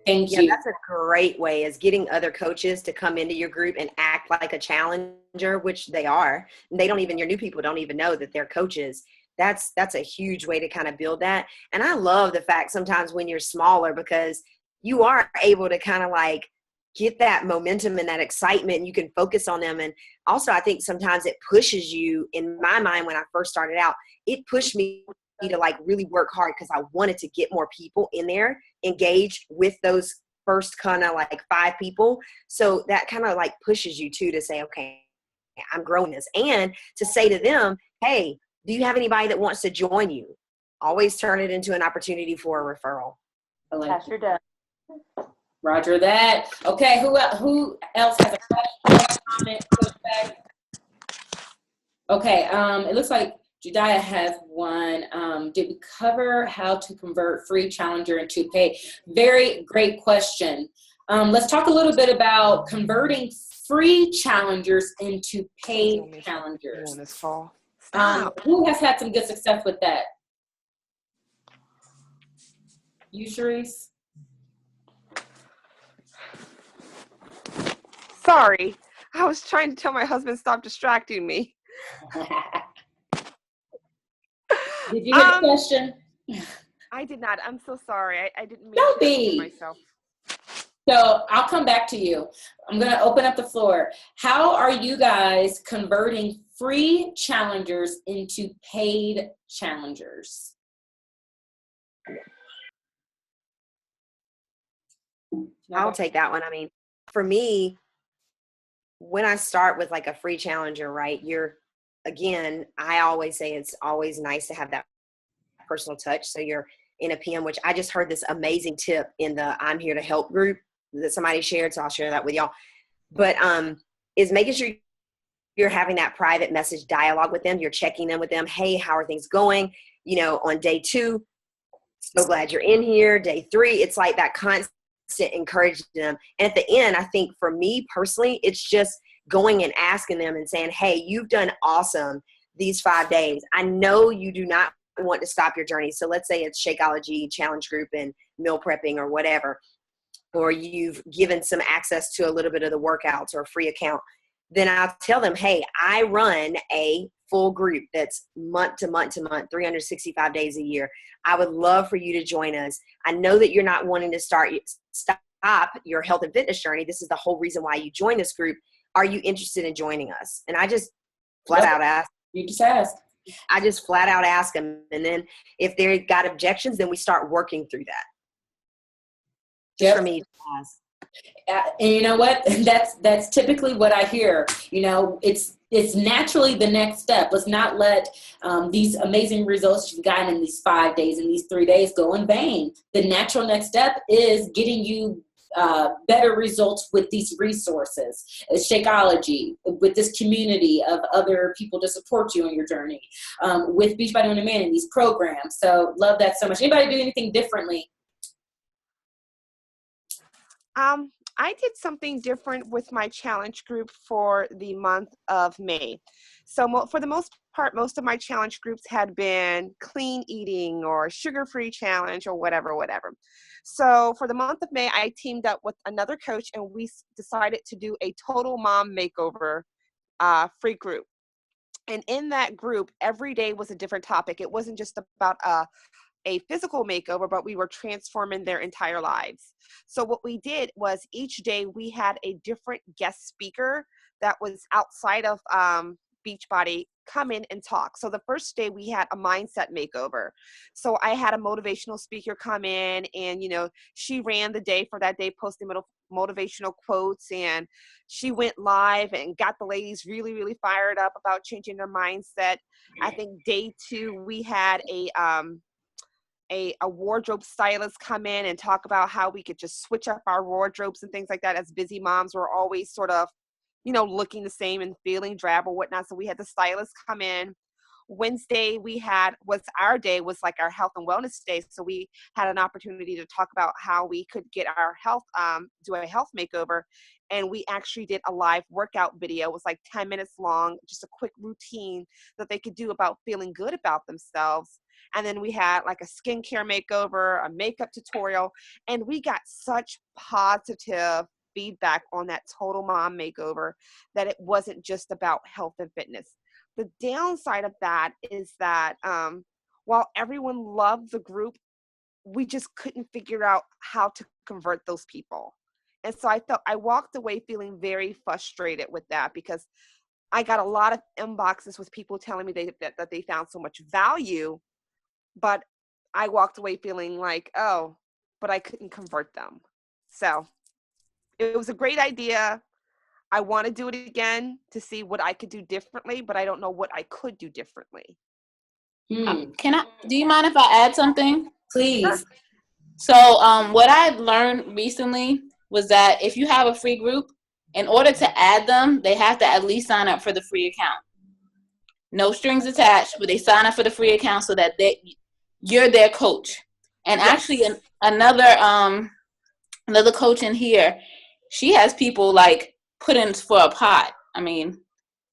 Thank you. That's a great way, is getting other coaches to come into your group and act like a challenger, which they are. And they don't even, your new people don't even know that they're coaches. That's a huge way to kind of build that. And I love the fact sometimes when you're smaller, because you are able to kind of like get that momentum and that excitement. You can focus on them. And also I think sometimes it pushes you, in my mind, when I first started out, it pushed me to like really work hard because I wanted to get more people in there engaged with those first kind of like 5 people. So that kind of like pushes you too to say, okay, I'm growing this, and to say to them, hey, do you have anybody that wants to join you? Always turn it into an opportunity for a referral. I like Pastor Doug. Roger that. Okay, who else has a question, comment, pushback? Okay, it looks like Jediah has one. Did we cover how to convert free challenger into pay? Very great question. Let's talk a little bit about converting free challengers into paid challengers. On this call. Who has had some good success with that? You, Sharice? Sorry, I was trying to tell my husband stop distracting me. Did you get the question? I did not. I'm so sorry. I didn't mean Don't to be. myself. So I'll come back to you. I'm going to open up the floor. How are you guys converting free challengers into paid challengers? I'll take that one. I mean, for me, when I start with like a free challenger, right, I always say it's always nice to have that personal touch. So you're in a PM, which I just heard this amazing tip in the I'm Here to Help group that somebody shared. So I'll share that with y'all. But is making sure you're having that private message dialogue with them. You're checking in with them. Hey, how are things going? You know, on day 2, so glad you're in here. Day 3, it's like that constant encouraging them. And at the end, I think for me personally, it's just going and asking them and saying, hey, you've done awesome these 5 days. I know you do not want to stop your journey. So let's say it's Shakeology challenge group and meal prepping or whatever, or you've given some access to a little bit of the workouts or a free account. Then I'll tell them, hey, I run a full group that's month to month to month, 365 days a year. I would love for you to join us. I know that you're not wanting to stop your health and fitness journey. This is the whole reason why you joined this group. Are you interested in joining us? And I just flat out ask. You just ask. I just flat out ask them. And then if they got objections, then we start working through that. Just for me to ask. And you know what? That's typically what I hear. You know, it's naturally the next step. Let's not let these amazing results you've gotten in these 5 days and these 3 days go in vain. The natural next step is getting you better results with these resources. Shakeology, with this community of other people to support you on your journey. With Beachbody On Demand and these programs. So love that so much. Anybody do anything differently? I did something different with my challenge group for the month of May. So for the most part, most of my challenge groups had been clean eating or sugar-free challenge or whatever. So for the month of May, I teamed up with another coach and we decided to do a total mom makeover free group. And in that group, every day was a different topic. It wasn't just about a physical makeover, but we were transforming their entire lives. So what we did was each day we had a different guest speaker that was outside of Beachbody come in and talk. So the first day we had a mindset makeover. So I had a motivational speaker come in and, you know, she ran the day for that day, posting motivational quotes, and she went live and got the ladies really, really fired up about changing their mindset. I think day 2 we had a wardrobe stylist come in and talk about how we could just switch up our wardrobes and things like that. As busy moms, we're always sort of, you know, looking the same and feeling drab or whatnot. So we had the stylist come in. Wednesday was like our health and wellness day. So we had an opportunity to talk about how we could get our health, do a health makeover. And we actually did a live workout video. It was like 10 minutes long, just a quick routine that they could do about feeling good about themselves. And then we had like a skincare makeover, a makeup tutorial, and we got such positive feedback on that total mom makeover that it wasn't just about health and fitness. The downside of that is that while everyone loved the group, we just couldn't figure out how to convert those people. And so I walked away feeling very frustrated with that because I got a lot of inboxes with people telling me that they found so much value, but I walked away feeling like, oh, but I couldn't convert them. So it was a great idea. I want to do it again to see what I could do differently, but I don't know what I could do differently. Do you mind if I add something? Please. Sure. So what I learned recently was that if you have a free group, in order to add them, they have to at least sign up for the free account. no strings attached, but they sign up for the free account so that you're their coach. And actually another coach in here, she has people like put in for a pot. I mean,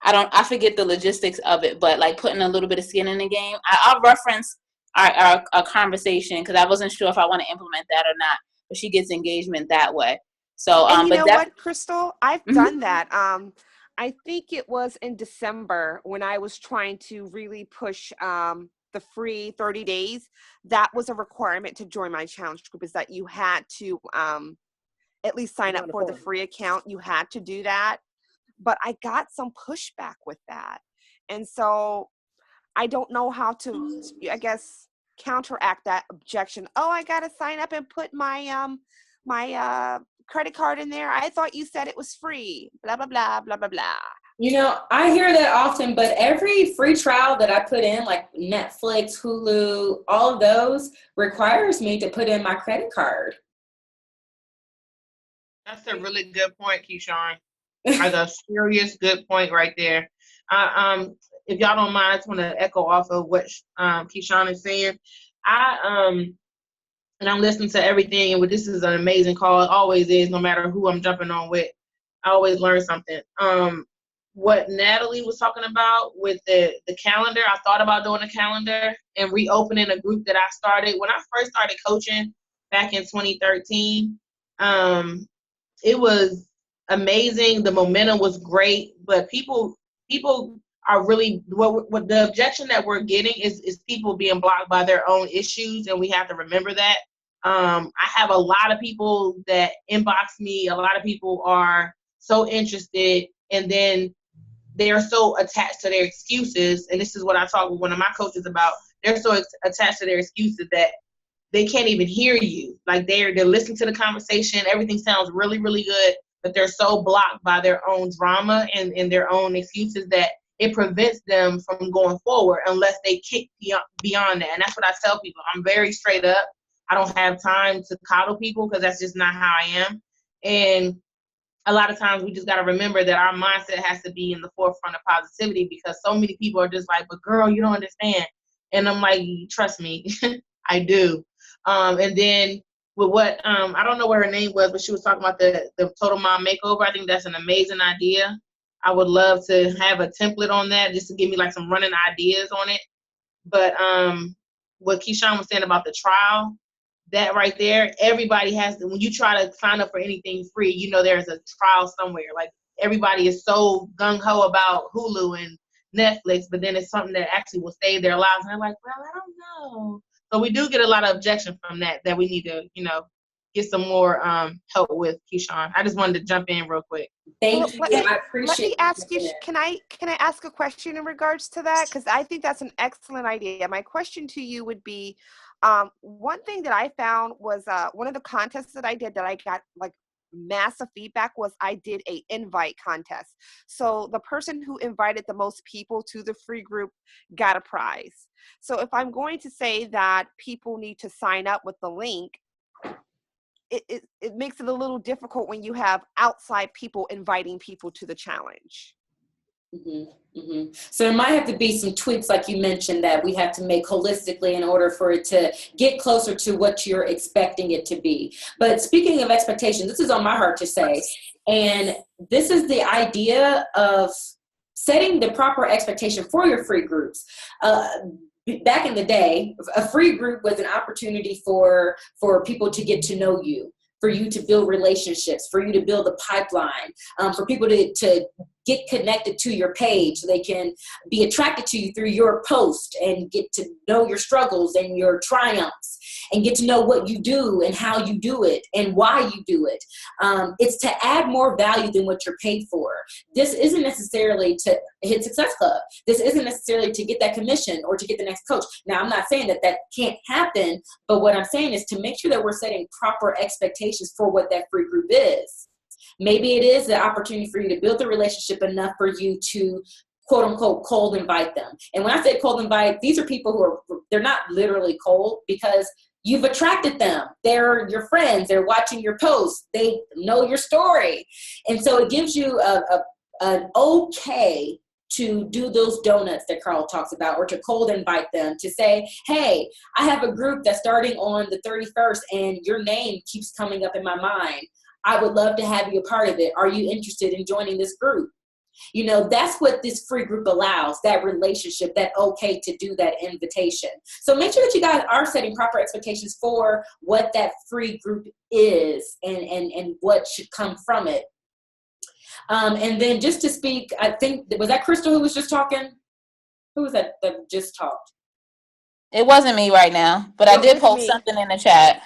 I forget the logistics of it, but like putting a little bit of skin in the game. I'll reference our conversation because I wasn't sure if I want to implement that or not, but she gets engagement that way. So, and you but know what, Crystal? I've done that. I think it was in December when I was trying to really push the free 30 days. That was a requirement to join my challenge group, is that you had to at least sign up for the free account. You had to do that. But I got some pushback with that. And so I don't know how to, I guess, counteract that objection. Oh, I got to sign up and put my my credit card in there. I thought you said it was free. Blah, blah, blah, blah, blah, blah. You know, I hear that often, but every free trial that I put in, like Netflix, Hulu, all of those requires me to put in my credit card. That's a really good point, Keyshawn. Like a serious good point right there. If y'all don't mind, I just want to echo off of what Keyshawn is saying. And I'm listening to everything, and this is an amazing call. It always is, no matter who I'm jumping on with. I always learn something. What Natalie was talking about with the calendar, I thought about doing a calendar and reopening a group that I started. When I first started coaching back in 2013, it was amazing. The momentum was great, but people are really, what the objection that we're getting is people being blocked by their own issues, and we have to remember that. I have a lot of people that inbox me. A lot of people are so interested, and then they're so attached to their excuses. And this is what I talk with one of my coaches about. They're so attached to their excuses that they can't even hear you. Like they're listening to the conversation. Everything sounds really, really good, but they're so blocked by their own drama and their own excuses that it prevents them from going forward unless they kick beyond that. And that's what I tell people. I'm very straight up. I don't have time to coddle people because that's just not how I am. And a lot of times we just got to remember that our mindset has to be in the forefront of positivity, because so many people are just like, but girl, you don't understand. And I'm like, trust me, I do. And then with what, I don't know what her name was, but she was talking about the Total Mom Makeover. I think that's an amazing idea. I would love to have a template on that just to give me like some running ideas on it. But what Keyshawn was saying about the trial, that right there, everybody has to, when you try to sign up for anything free, you know there's a trial somewhere. Like everybody is so gung-ho about Hulu and Netflix, but then it's something that actually will save their lives. And they're like, well, I don't know. So we do get a lot of objection from that we need to, get some more help with, Keyshawn. I just wanted to jump in real quick. Thank you. I appreciate Let me ask you, can I ask a question in regards to that? Because I think that's an excellent idea. My question to you would be, one thing that I found was one of the contests that I did that I got like massive feedback was I did a invite contest. So the person who invited the most people to the free group got a prize. So if I'm going to say that people need to sign up with the link, it makes it a little difficult when you have outside people inviting people to the challenge. Mm-hmm, mm-hmm. So there might have to be some tweaks, like you mentioned, that we have to make holistically in order for it to get closer to what you're expecting it to be. But speaking of expectations, this is on my heart to say, and this is the idea of setting the proper expectation for your free groups. Back in the day, a free group was an opportunity for people to get to know you, for you to build relationships, for you to build a pipeline, for people to get connected to your page so they can be attracted to you through your post and get to know your struggles and your triumphs and get to know what you do and how you do it and why you do it. It's to add more value than what you're paid for. This isn't necessarily to hit Success Club. This isn't necessarily to get that commission or to get the next coach. Now, I'm not saying that can't happen, but what I'm saying is to make sure that we're setting proper expectations for what that free group is. Maybe it is the opportunity for you to build the relationship enough for you to, quote unquote, cold invite them. And when I say cold invite, these are people they're not literally cold because you've attracted them. They're your friends. They're watching your posts. They know your story. And so it gives you an okay to do those donuts that Carl talks about, or to cold invite them, to say, hey, I have a group that's starting on the 31st and your name keeps coming up in my mind. I would love to have you a part of it. Are you interested in joining this group? You know, that's what this free group allows, that relationship, that okay to do that invitation. So make sure that you guys are setting proper expectations for what that free group is and what should come from it. And then just to speak, I think, was that Crystal who was just talking? Who was that just talked? It wasn't me right now, but I did post something in the chat.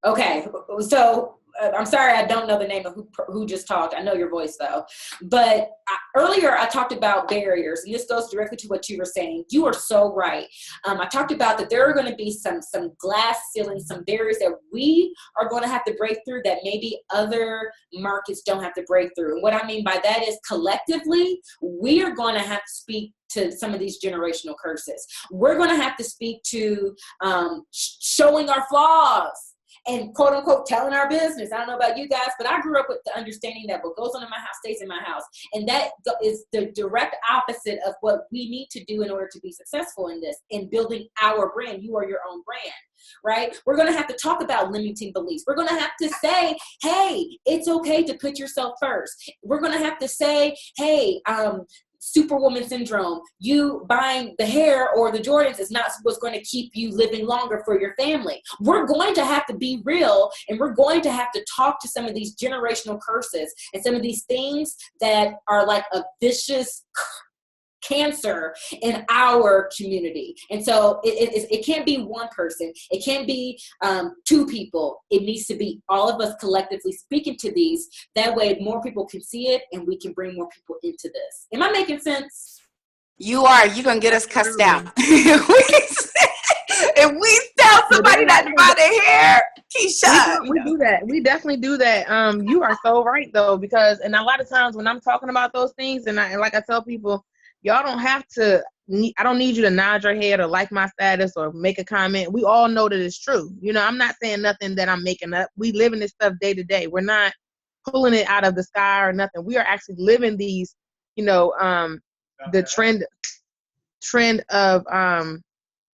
Okay, so I'm sorry I don't know the name of who just talked. I know your voice though. But earlier I talked about barriers, and this goes directly to what you were saying. You are so right. I talked about that there are going to be some glass ceilings, some barriers that we are going to have to break through that maybe other markets don't have to break through. And what I mean by that is collectively, we are going to have to speak to some of these generational curses. We're going to have to speak to showing our flaws and quote unquote telling our business. I don't know about you guys, but I grew up with the understanding that what goes on in my house stays in my house. And that is the direct opposite of what we need to do in order to be successful in this, in building our brand. You are your own brand, right? We're going to have to talk about limiting beliefs. We're going to have to say, hey, it's okay to put yourself first. We're going to have to say, hey, Superwoman syndrome, you buying the hair or the Jordans is not what's going to keep you living longer for your family. We're going to have to be real, and we're going to have to talk to some of these generational curses and some of these things that are like a vicious cancer in our community. And so it can't be one person. It can't be two people. It needs to be all of us collectively speaking to these. That way more people can see it and we can bring more people into this. Am I making sense? You are. You're going to get us cussed out. If we tell somebody not to buy their hair, Keisha. We do that. We definitely do that. You are so right, though, because, and a lot of times when I'm talking about those things, and like I tell people, y'all don't have to, I don't need you to nod your head or like my status or make a comment. We all know that it's true. You know, I'm not saying nothing that I'm making up. We live in this stuff day to day. We're not pulling it out of the sky or nothing. We are actually living these, you know, the trend of,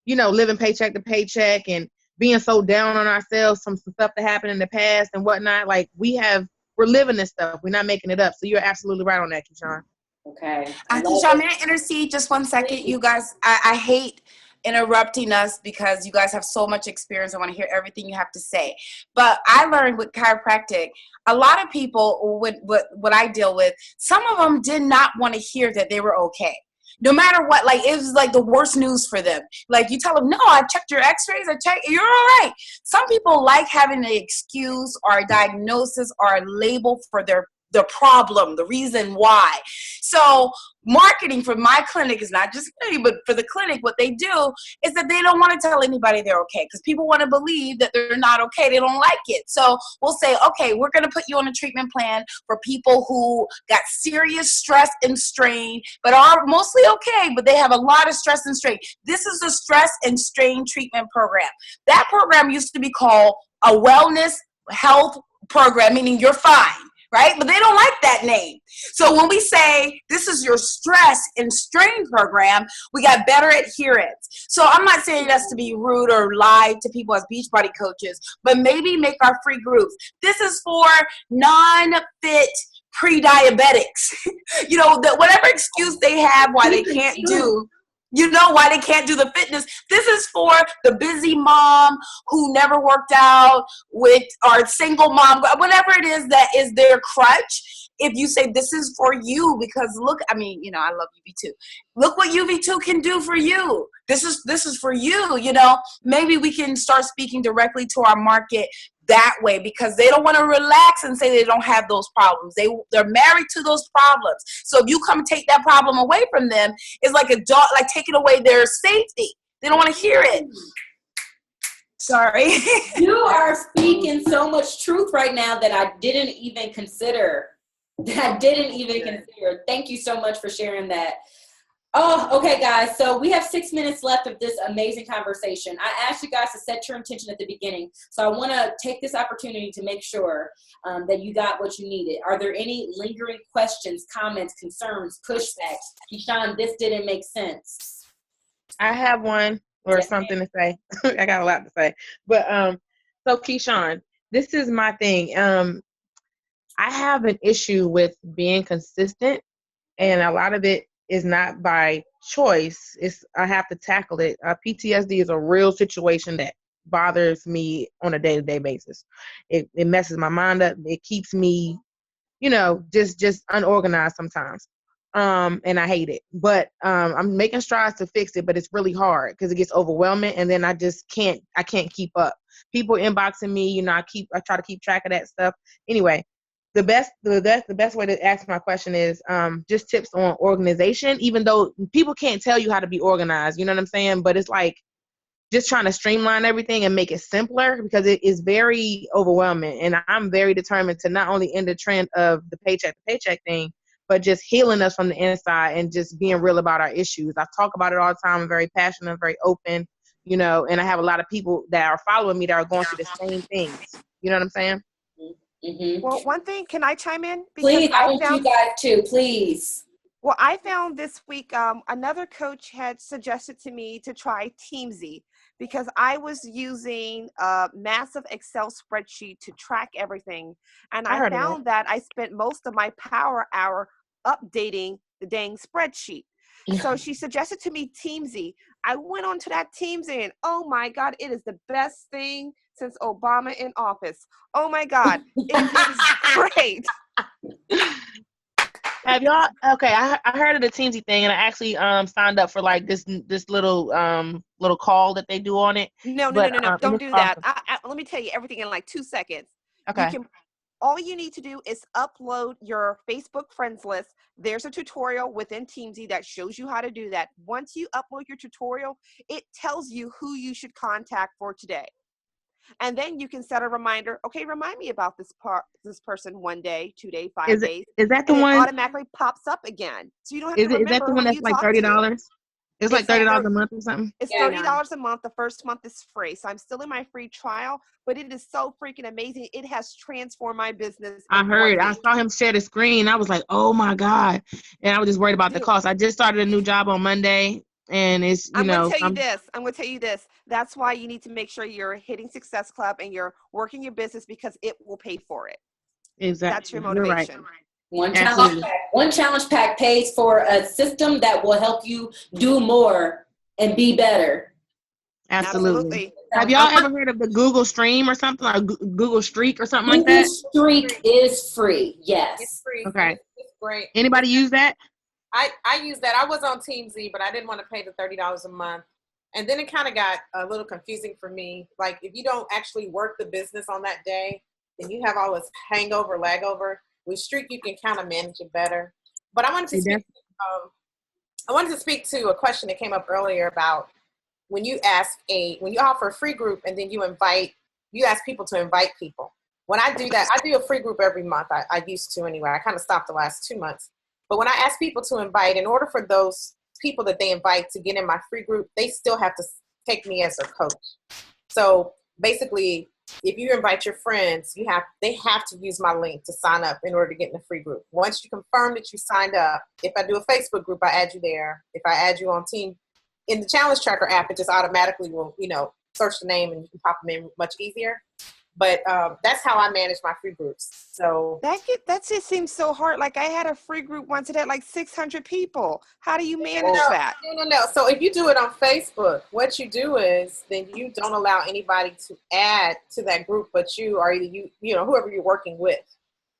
you know, living paycheck to paycheck and being so down on ourselves from some stuff that happened in the past and whatnot. Like we're living this stuff. We're not making it up. So you're absolutely right on that, Keyshawn. Okay. Keisha, may I intercede just 1 second? You guys, I hate interrupting us because you guys have so much experience. I want to hear everything you have to say. But I learned with chiropractic, a lot of people, what I deal with, some of them did not want to hear that they were okay. No matter what, like it was like the worst news for them. Like you tell them, no, I checked your x-rays, you're all right. Some people like having an excuse or a diagnosis or a label for the problem, the reason why. So marketing for my clinic is not just me, but for the clinic, what they do is that they don't want to tell anybody they're okay because people want to believe that they're not okay. They don't like it. So we'll say, okay, we're going to put you on a treatment plan for people who got serious stress and strain, but are mostly okay, but they have a lot of stress and strain. This is a stress and strain treatment program. That program used to be called a wellness health program, meaning you're fine. Right? But they don't like that name. So when we say this is your stress and strain program, we got better adherence. So I'm not saying that's to be rude or lie to people as Beachbody coaches, but maybe make our free groups. This is for non-fit pre-diabetics. You know, whatever excuse they have why they can't do. You know why they can't do the fitness. This is for the busy mom who never worked out with, or single mom, whatever it is that is their crutch. If you say this is for you, because look, I mean, you know, I love UV2. Look what UV2 can do for you. This is for you, you know. Maybe we can start speaking directly to our market that way because they don't want to relax and say they don't have those problems. They're married to those problems. So if you come take that problem away from them, it's like a dog, like taking away their safety. They don't want to hear it. Sorry. You are speaking so much truth right now that I didn't even consider. Thank you so much for sharing that. Oh, okay, guys. So we have 6 minutes left of this amazing conversation. I asked you guys to set your intention at the beginning. So I want to take this opportunity to make sure that you got what you needed. Are there any lingering questions, comments, concerns, pushbacks? Keyshawn, this didn't make sense. I have one or something to say. I got a lot to say. But so Keyshawn, this is my thing. I have an issue with being consistent, and a lot of it is not by choice. I have to tackle it. PTSD is a real situation that bothers me on a day-to-day basis. It messes my mind up. It keeps me, just unorganized sometimes. And I hate it. But I'm making strides to fix it, but it's really hard because it gets overwhelming, and then I can't keep up. People inboxing me, I try to keep track of that stuff. Anyway, the best way to ask my question is just tips on organization, even though people can't tell you how to be organized, you know what I'm saying? But it's like just trying to streamline everything and make it simpler, because it is very overwhelming. And I'm very determined to not only end the trend of the paycheck to paycheck thing, but just healing us from the inside and just being real about our issues. I talk about it all the time. I'm very passionate, I'm very open, and I have a lot of people that are following me that are going through the same things. You know what I'm saying? Mm-hmm. Well, one thing, can I chime in? Because please, I want you guys to, please. Well, I found this week, another coach had suggested to me to try Teamzy, because I was using a massive Excel spreadsheet to track everything. And I found that I spent most of my power hour updating the dang spreadsheet. So she suggested to me Teamzy. I went on to that Teamzy, and oh my God, it is the best thing since Obama in office. Oh my God, it is great. Have y'all? Okay, I heard of the Teamzy thing, and I actually signed up for like this little call that they do on it. No, don't do that. Let me tell you everything in like 2 seconds. Okay. All you need to do is upload your Facebook friends list. There's a tutorial within Teamzy that shows you how to do that. Once you upload your tutorial, it tells you who you should contact for today. And then you can set a reminder. Okay, remind me about this person 1 day, 2 days, 5 days. Is that the one? It automatically pops up again, so you don't have to remember. Is that the one that's like $30? It's like $30 a month or something. It's $30 a month. The first month is free, so I'm still in my free trial. But it is so freaking amazing. It has transformed my business. I heard. I saw him share the screen. I was like, oh my God, and I was just worried about the cost. I just started a new job on Monday. And it's, I'm going to tell you this. That's why you need to make sure you're hitting Success Club and you're working your business, because it will pay for it. Exactly. That's your motivation. Right. One challenge pack pays for a system that will help you do more and be better. Absolutely. Have y'all ever heard of the Google Stream or something, like Google Streak or something like that? Google Streak is free. Yes. It's free. Okay. It's great. Anybody use that? I use that. I was on Teamzy, but I didn't want to pay the $30 a month. And then it kind of got a little confusing for me. Like, if you don't actually work the business on that day, then you have all this hangover, lag over. With Streak, you can kind of manage it better. But I wanted to speak to a question that came up earlier about when you offer a free group and then you ask people to invite people. When I do that, I do a free group every month. I used to anyway. I kind of stopped the last 2 months. But when I ask people to invite, in order for those people that they invite to get in my free group, they still have to take me as their coach. So basically, if you invite your friends, they have to use my link to sign up in order to get in the free group. Once you confirm that you signed up, if I do a Facebook group, I add you there. If I add you on Team, in the Challenge Tracker app, it just automatically will, search the name and you can pop them in much easier. But that's how I manage my free groups. So that just seems so hard. Like, I had a free group once that had like 600 people. How do you manage that? No. So if you do it on Facebook, what you do is then you don't allow anybody to add to that group, but you or either whoever you're working with.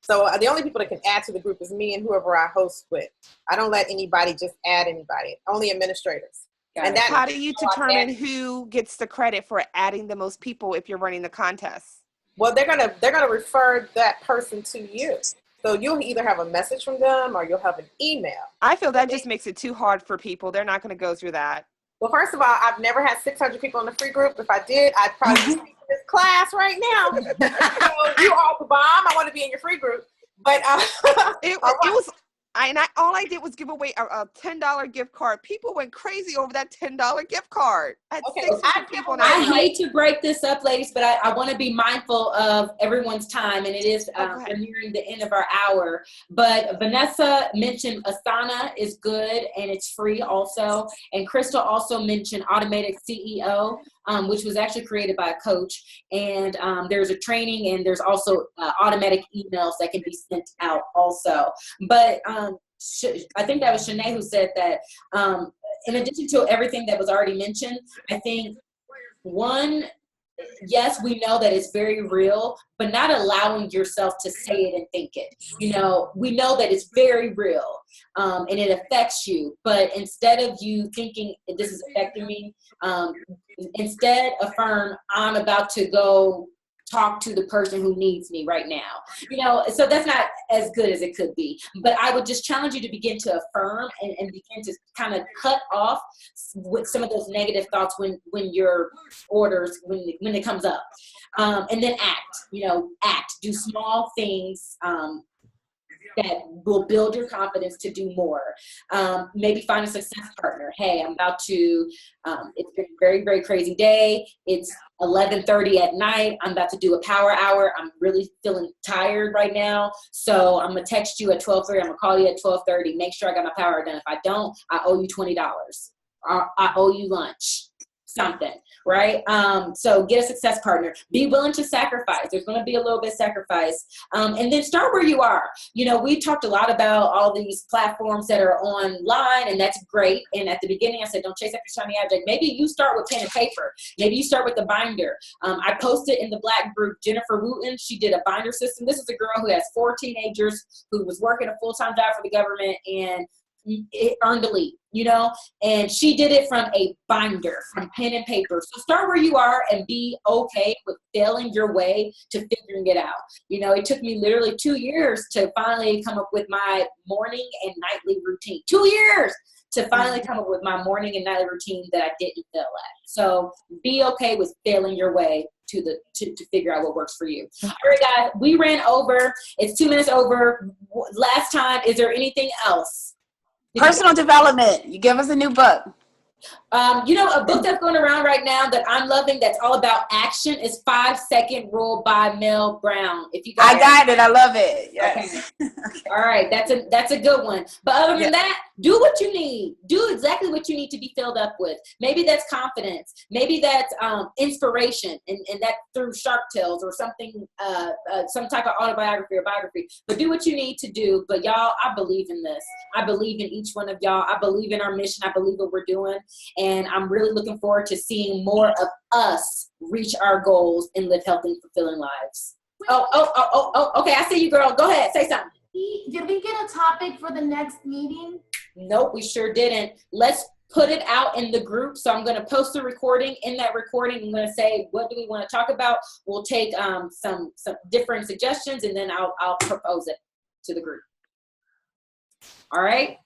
So the only people that can add to the group is me and whoever I host with. I don't let anybody just add anybody. Only administrators. And how do you determine who gets the credit for adding the most people if you're running the contest? Well, they're gonna refer that person to you. So you'll either have a message from them or you'll have an email. I feel that just makes it too hard for people. They're not going to go through that. Well, first of all, I've never had 600 people in the free group. If I did, I'd probably be in this class right now. So you are the bomb. I want to be in your free group. But All I did was give away a $10 gift card. People went crazy over that $10 gift card. I had 600 people. I hate to break this up, ladies, but I want to be mindful of everyone's time, and it is we're nearing the end of our hour. But Vanessa mentioned Asana is good, and it's free also. And Crystal also mentioned Automated CEO, which was actually created by a coach. And there's a training, and there's also automatic emails that can be sent out also. But I think that was Shanae who said that in addition to everything that was already mentioned, I think yes, we know that it's very real, but not allowing yourself to say it and think it. We know that it's very real and it affects you, but instead of you thinking this is affecting me, instead affirm, I'm about to go talk to the person who needs me right now. So that's not as good as it could be. But I would just challenge you to begin to affirm and begin to kind of cut off with some of those negative thoughts when your orders, when it comes up. And then act. Do small things that will build your confidence to do more. Maybe find a success partner. Hey, I'm about to, it's been a very, very crazy day. It's 11:30 at night. I'm about to do a power hour. I'm really feeling tired right now. So I'm going to text you at 12:30. I'm going to call you at 12:30. Make sure I got my power hour done. If I don't, I owe you $20. I owe you lunch. Something, right? So get a success partner. Be willing to sacrifice. There's going to be a little bit of sacrifice. And then start where you are. We talked a lot about all these platforms that are online, and that's great. And at the beginning, I said, don't chase after shiny object. Maybe you start with pen and paper. Maybe you start with the binder. I posted in the Black group, Jennifer Wooten, she did a binder system. This is a girl who has 4 teenagers who was working a full-time job for the government, and it earned a lead, and she did it from a binder, from pen and paper. So start where you are and be okay with failing your way to figuring it out. It took me literally 2 years to finally come up with my morning and nightly routine. 2 years to finally come up with my morning and nightly routine that I didn't fail at. So be okay with failing your way to figure out what works for you. All right, guys, we ran over. It's 2 minutes over. Last time, is there anything else? Personal development. You give us a new book. A book that's going around right now that I'm loving that's all about action is 5-Second Rule by Mel Brown. If you guys, I got it. I love it. Yes. Okay. All right. That's a good one. But other than that, do what you need. Do exactly what you need to be filled up with. Maybe that's confidence. Maybe that's inspiration, and that through Shark Tales or something, some type of autobiography or biography. But do what you need to do. But y'all, I believe in this. I believe in each one of y'all. I believe in our mission. I believe what we're doing. And I'm really looking forward to seeing more of us reach our goals and live healthy and fulfilling lives. Oh, okay. I see you, girl. Go ahead. Say something. Did we get a topic for the next meeting? Nope, we sure didn't. Let's put it out in the group. So I'm going to post the recording. In that recording, I'm going to say, what do we want to talk about? We'll take some different suggestions, and then I'll propose it to the group. All right.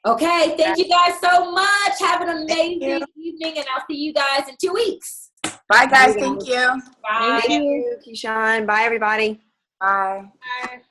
Okay, thank you guys so much. Have an amazing evening, and I'll see you guys in 2 weeks. Bye, guys. Thank you. Bye. Thank you, Keyshawn. Bye, everybody. Bye. Bye.